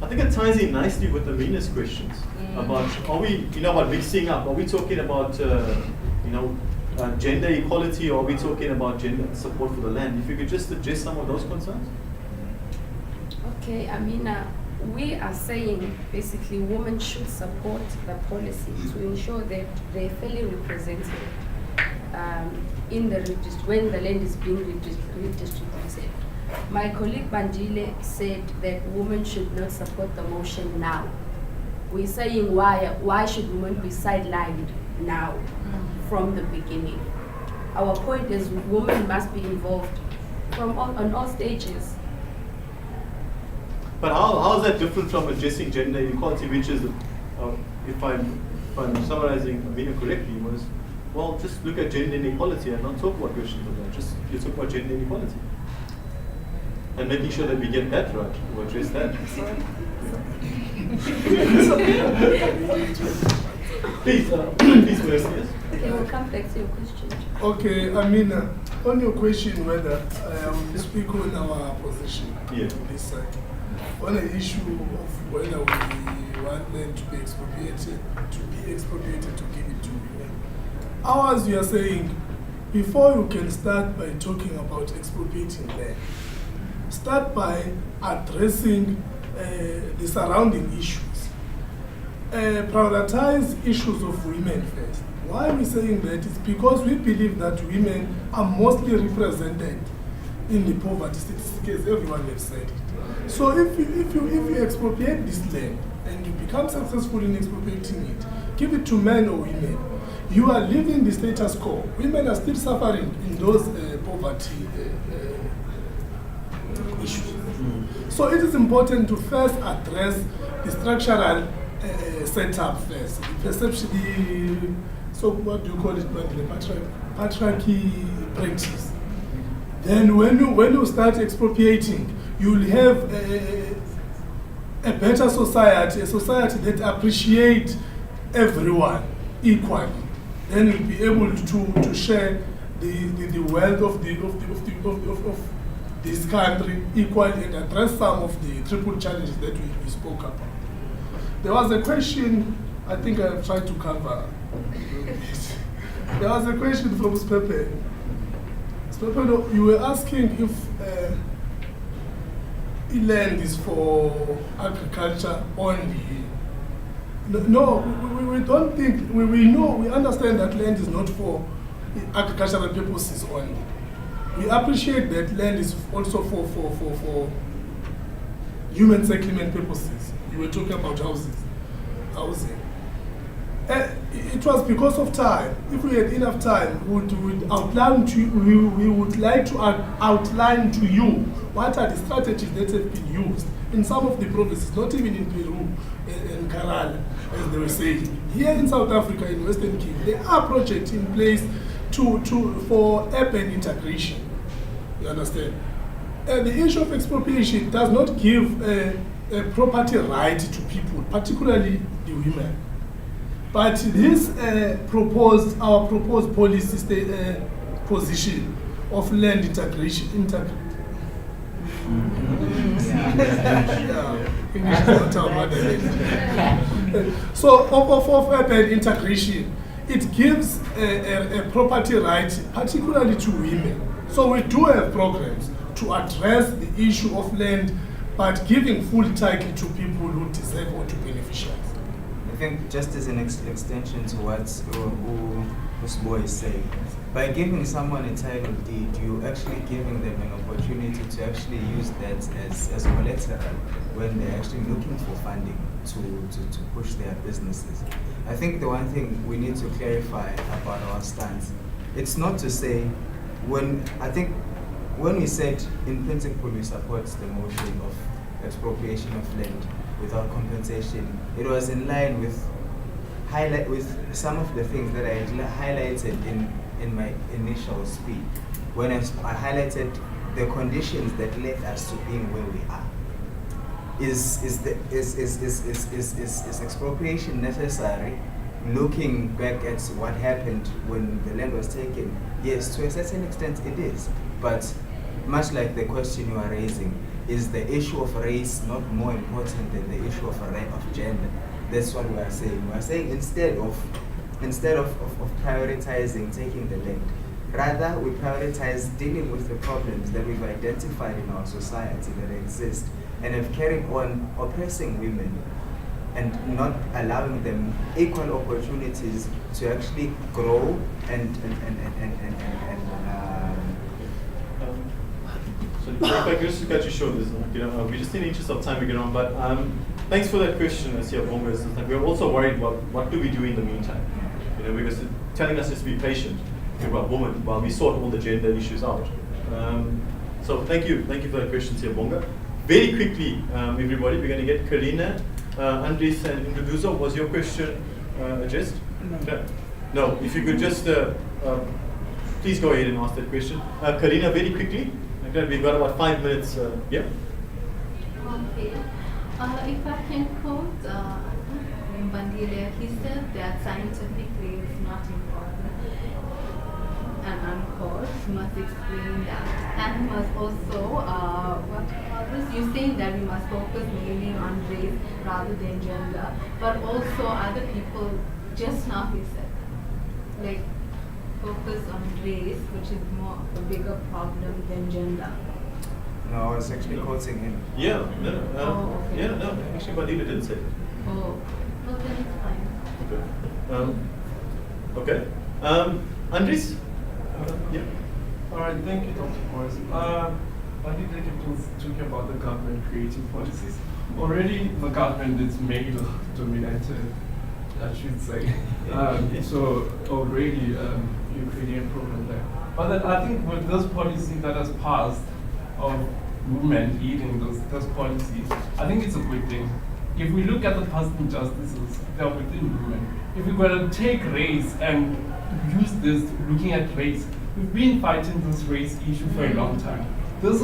I think it ties in nicely with Amina's questions about about mixing up? Are we talking about gender equality, or are we talking about gender support for the land? If you could just address some of those concerns. Okay, Amina, we are saying basically women should support the policy to ensure that they're fairly represented in the when the land is being redistributed. My colleague Bandile said that women should not support the motion now. We're saying why should women be sidelined now from the beginning? Our point is women must be involved on all stages. But how is that different from addressing gender equality, which is, if I'm summarizing Amina correctly, was, well, just look at gender inequality and not talk about questions of that. Just you talk about gender inequality. And making sure that we get that right, or address that. Please, please, yes. Okay, we'll come back to your question. Okay, Amina, on your question whether I will speak on our position on this side, on the issue of whether we want land to be expropriated, to give it to women. Ours, you are saying, before you can start by talking about expropriating land, start by addressing the surrounding issues. Prioritize issues of women first. Why are we saying that? It's because we believe that women are mostly represented in the poverty statistics, as everyone has said it. So if you expropriate this land and you become successful in expropriating it, give it to men or women, you are leaving the status quo. Women are still suffering in those poverty issues. So it is important to first address the structural setup first, the perception, so what do you call it, the patriarchy practice. Then when you start expropriating, you'll have a better society, a society that appreciates everyone equally. Then you'll be able to share the wealth of this country equally and address some of the triple challenges that we spoke about. There was a question, I think I tried to cover. There was a question from Spepe. Spepe, you were asking if land is for agriculture only. No, we don't think, we know, we understand that land is not for agricultural purposes only. We appreciate that land is also for human settlement purposes. You were talking about housing. It was because of time. If we had enough time, we would like to outline to you what are the strategies that have been used in some of the provinces, not even in Peru and Kerala, as they were saying. Here in South Africa, in Western Cape, there are projects in place for urban integration. You understand? The issue of expropriation does not give a property right to people, particularly the women. But this our proposed policy position of land integration. English is not our mother language. So of urban integration, it gives a property right, particularly to women. So we do have programs to address the issue of land, but giving full title to people who deserve or to beneficiaries. I think just as an extension to what this boy is saying, by giving someone a title deed, you're actually giving them an opportunity to actually use that as collateral when they're actually looking for funding to push their businesses. I think the one thing we need to clarify about our stance, it's not to say when we said in principle we support the motion of expropriation of land without compensation, it was in line with some of the things that I highlighted in my initial speech when I highlighted the conditions that led us to being where we are. Is expropriation necessary? Looking back at what happened when the land was taken, yes, to a certain extent it is. But much like the question you are raising, is the issue of race not more important than the issue of gender? That's what we are saying. We are saying instead of prioritizing taking the land, rather we prioritize dealing with the problems that we've identified in our society that exist and have carried on oppressing women and not allowing them equal opportunities to actually grow and So if I could just cut you short, we just in the interest of time we get on, but thanks for that question, Siyabonga. We're also worried about what do we do in the meantime, because it's telling us just to be patient about women while we sort all the gender issues out. So thank you for that question, Siyabonga. Very quickly, everybody, we're going to get Karina, Andres, and Introduzo. Was your question addressed? No. No. If you could just please go ahead and ask that question. Karina, very quickly. We've got about 5 minutes. Yeah. Okay. If I can quote Bandile, he said that scientifically it's not important, and unquote, he must explain that. And he must also, you're saying that we must focus mainly on race rather than gender, but also other people, just now he said, like, focus on race, which is more a bigger problem than gender. No, I was actually quoting him. Yeah, no, okay. Yeah, no, actually Badila didn't say it. Oh, well then it's fine. Okay. Andres? Yeah. Alright, thank you, Dr. Morris. I think they can talk about the government creating policies. Already the government is male dominated, I should say. So already you're creating a problem there. But then I think with this policy that has passed of women leading those policies, I think it's a good thing. If we look at the past injustices that are within women, if we're going to take race and use this looking at race, we've been fighting this race issue for a long time. This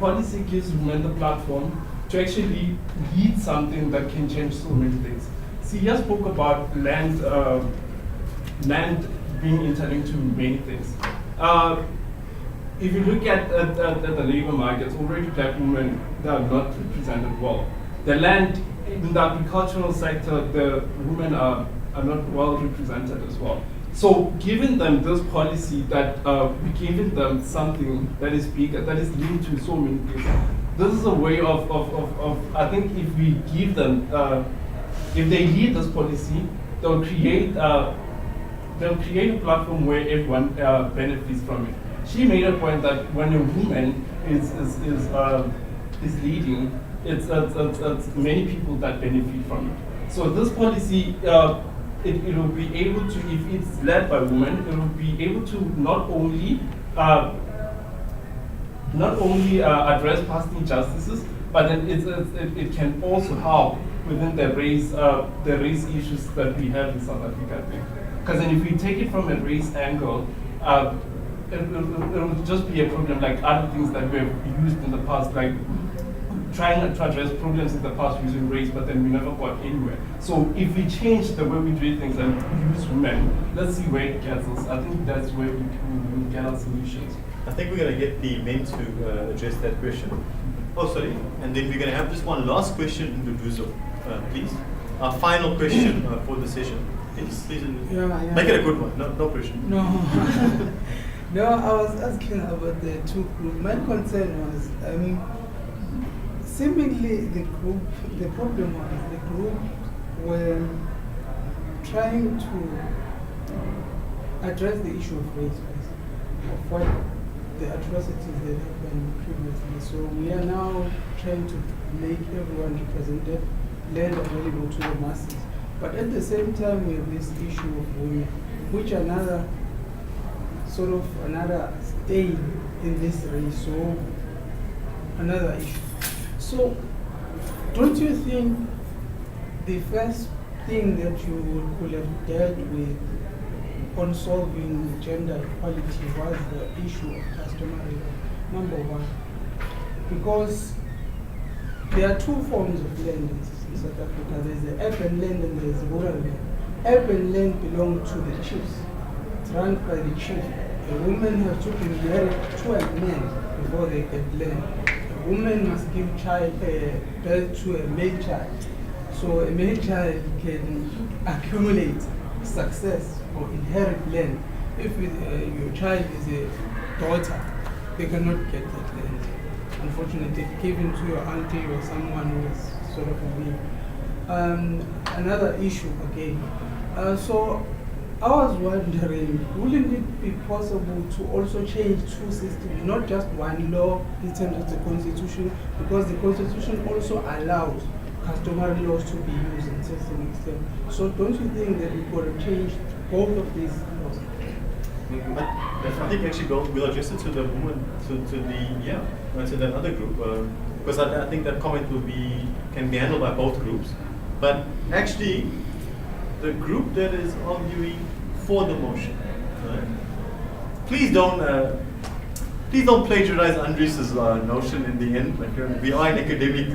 policy gives women the platform to actually lead something that can change so many things. See, you spoke about land being interlinked to many things. If you look at the labor markets, already black women that are not represented well. The land, in the agricultural sector, the women are not well represented as well. So giving them this policy that we're giving them something that is bigger, that is linked to so many things. This is a way of I think if we give them, if they lead this policy, they'll create a platform where everyone benefits from it. She made a point that when a woman is leading, it's many people that benefit from it. So this policy, it will be able to, if it's led by women, it will be able to not only address past injustices, but then it can also help within the race issues that we have in South Africa. Because then if we take it from a race angle, it will just be a problem like other things that we have used in the past, like trying to address problems in the past using race, but then we never got anywhere. So if we change the way we do things and use women, let's see where it gets us. I think that's where we can get our solutions. I think we're going to get the men to address that question. Oh, sorry. And then we're going to have just one last question in Duduzo, please. Our final question for the session. Please. Yeah. Make it a good one. No pressure. No. No, I was asking about the two groups. My concern was, seemingly the problem was the group were trying to address the issue of race, of what the atrocities that happened previously. So we are now trying to make everyone represented, land available to the masses. But at the same time, we have this issue of women, which another sort of another stain in this race, so another issue. So don't you think the first thing that you could have dealt with on solving gender equality was the issue of customary law, number one? Because there are two forms of land in South Africa. There's the urban land and there's rural land. Urban land belongs to the chiefs. It's run by the chief. A woman has to be married to a man before they get land. A woman must give birth to a male child. So a male child can accumulate success or inherit land. If your child is a daughter, they cannot get that land. Unfortunately, given to your auntie or someone who is sort of a weak. Another issue again. So I was wondering, wouldn't it be possible to also change two systems, not just one law in terms of the constitution, because the constitution also allows customary laws to be used in certain extent. So don't you think that we could have changed both of these laws? But I think actually we'll address it to the woman, to that other group, because I think that comment can be handled by both groups. But actually, the group that is arguing for the motion, right? Please don't plagiarize Andres' notion in the end. Like, we are an academic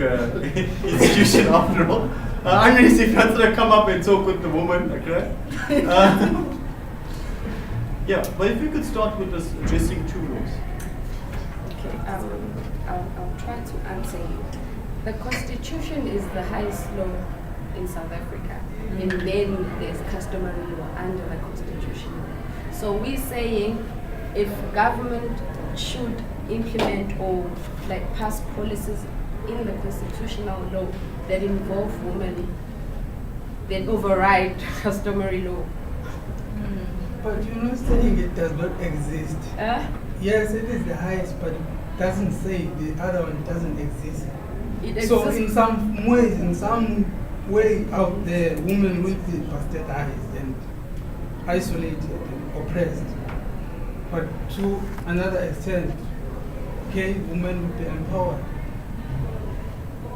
institution after all. Andres, if you want to come up and talk with the woman, okay? Yeah, but if you could start with us addressing two laws. Okay, I'll try to answer you. The Constitution is the highest law in South Africa, and then there's customary law under the Constitution. So we're saying if government should implement or pass policies in the constitutional law that involve women, then override customary law. But you're not saying it does not exist. Yes, it is the highest, but it doesn't say the other one doesn't exist. So in some way out there, women will be bastardized and isolated and oppressed. But to another extent, okay, women will be empowered.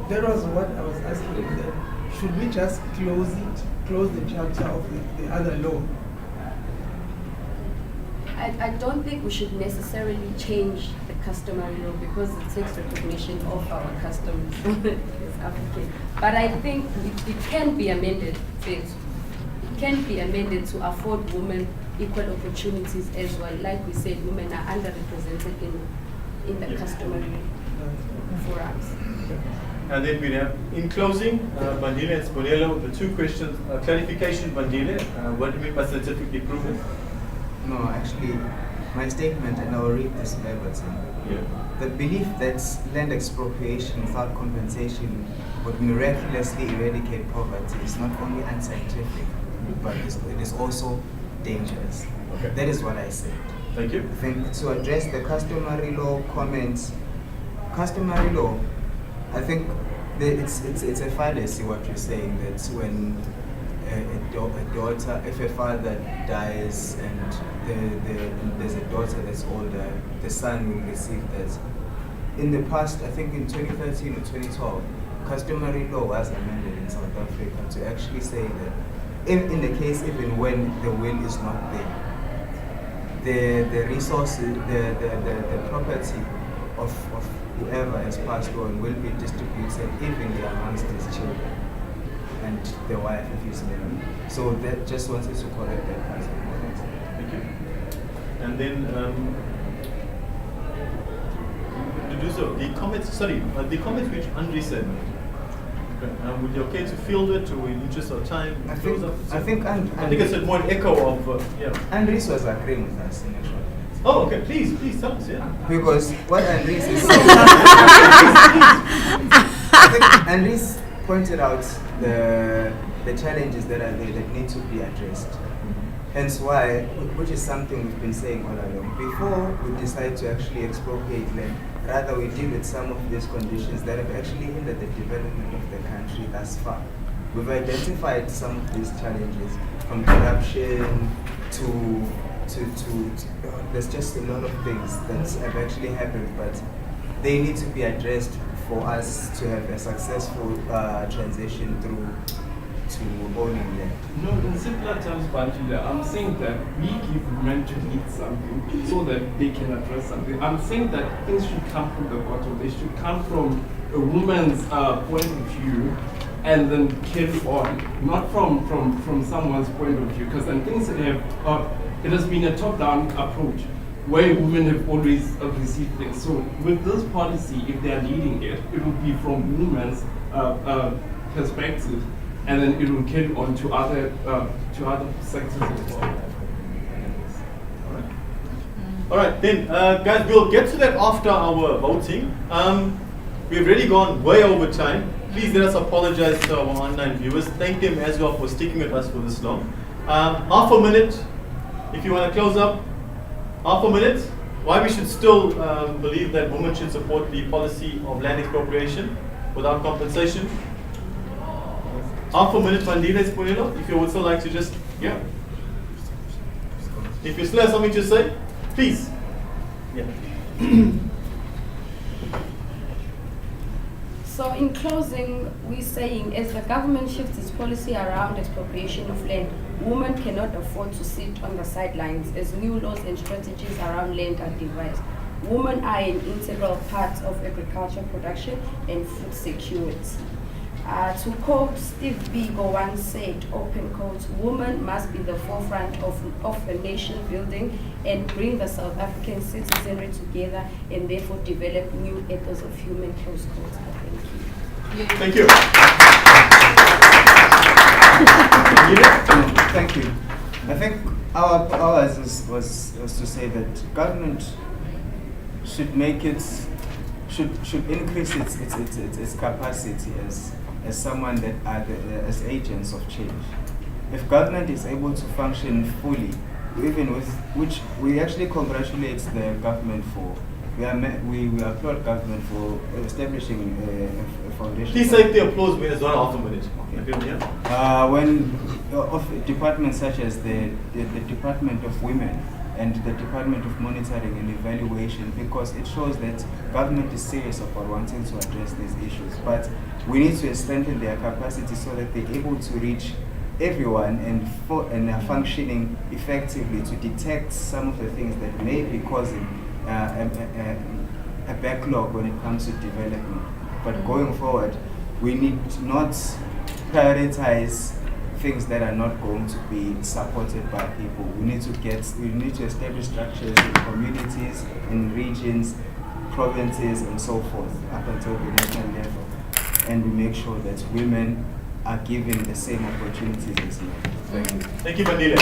That was what I was asking them. Should we just close the chapter of the other law? I don't think we should necessarily change the customary law because it takes recognition of our customs as African. But I think it can be amended. It can be amended to afford women equal opportunities as well. Like we said, women are underrepresented in the customary forums. And then we have, in closing, Bandile and Spoliello, the two questions. Clarification, Bandile, what do you mean by scientifically proven? No, actually, my statement, and I'll read this verbatim. The belief that land expropriation without compensation would miraculously eradicate poverty is not only unscientific, but it is also dangerous. Okay. That is what I said. Thank you. I think to address the customary law comments, customary law, I think that it's a fallacy what you're saying, that when a daughter, if a father dies and there's a daughter that's older, the son will receive that. In the past, I think in 2013 or 2012, customary law was amended in South Africa to actually say that in the case even when the will is not there, the resources, the property of whoever has passed on will be distributed evenly amongst his children and the wife if he's married. So that just wanted to correct that part. Thank you. And then to do so, the comments which Andre said. Okay. Would you okay to field it, or in interest of time? I think it's more an echo of Andres was agreeing with us in actual fact. Oh, okay. Please tell us. Yeah. Because what Andres is saying, I think Andres pointed out the challenges that are there that need to be addressed. Hence why, which is something we've been saying all along. Before we decide to actually expropriate land, rather we deal with some of these conditions that have actually hindered the development of the country thus far. We've identified some of these challenges, from corruption to there's just a lot of things that have actually happened, but they need to be addressed for us to have a successful transition through to owning land. No, in simpler terms, Bandila, I'm saying that we give women to lead something so that they can address something. I'm saying that things should come from the bottom. They should come from a woman's point of view and then carry on, not from someone's point of view. Because then things have, it has been a top-down approach where women have always received things. So with this policy, if they are leading it, it will be from women's perspective, and then it will carry on to other sectors as well. All right, then, guys, we'll get to that after our voting. We've already gone way over time. Please let us apologize to our online viewers. Thank them as well for sticking with us for this long. Half a minute, if you want to close up. Half a minute. Why we should still believe that women should support the policy of land expropriation without compensation. Half a minute, Mandile Spunilo, if you would still like to just, yeah. If you still have something to say, please. Yeah. So in closing, we're saying as the government shifts its policy around expropriation of land, women cannot afford to sit on the sidelines as new laws and strategies around land are devised. Women are an integral part of agriculture production and food security. To quote Steve Biko once said, open quote, women must be the forefront of a nation building and bring the South African citizenry together and therefore develop new ethos of human, close quote. Thank you. Thank you. I think ours was to say that government should make it should increase its capacity as someone that are as agents of change. If government is able to function fully, even with which we actually congratulate the government for. We applaud government for establishing a foundation. Please take the applause when it's not half a minute. Okay. When of departments such as the Department of Women and the Department of Monitoring and Evaluation, because it shows that government is serious about wanting to address these issues. But we need to strengthen their capacity so that they're able to reach everyone and are functioning effectively to detect some of the things that may be causing a backlog when it comes to development. But going forward, we need not prioritize things that are not going to be supported by people. We need to establish structures in communities, in regions, provinces, and so forth, up until the national level. And we make sure that women are given the same opportunities as men. Thank you. Thank you, Mandile.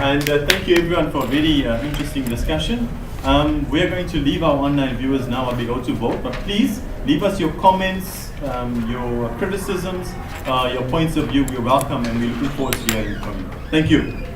And thank you everyone for a very interesting discussion. We are going to leave our online viewers now while we go to vote, but please leave us your comments, your criticisms, your points of view. We're welcome and we're looking forward to hearing from you. Thank you.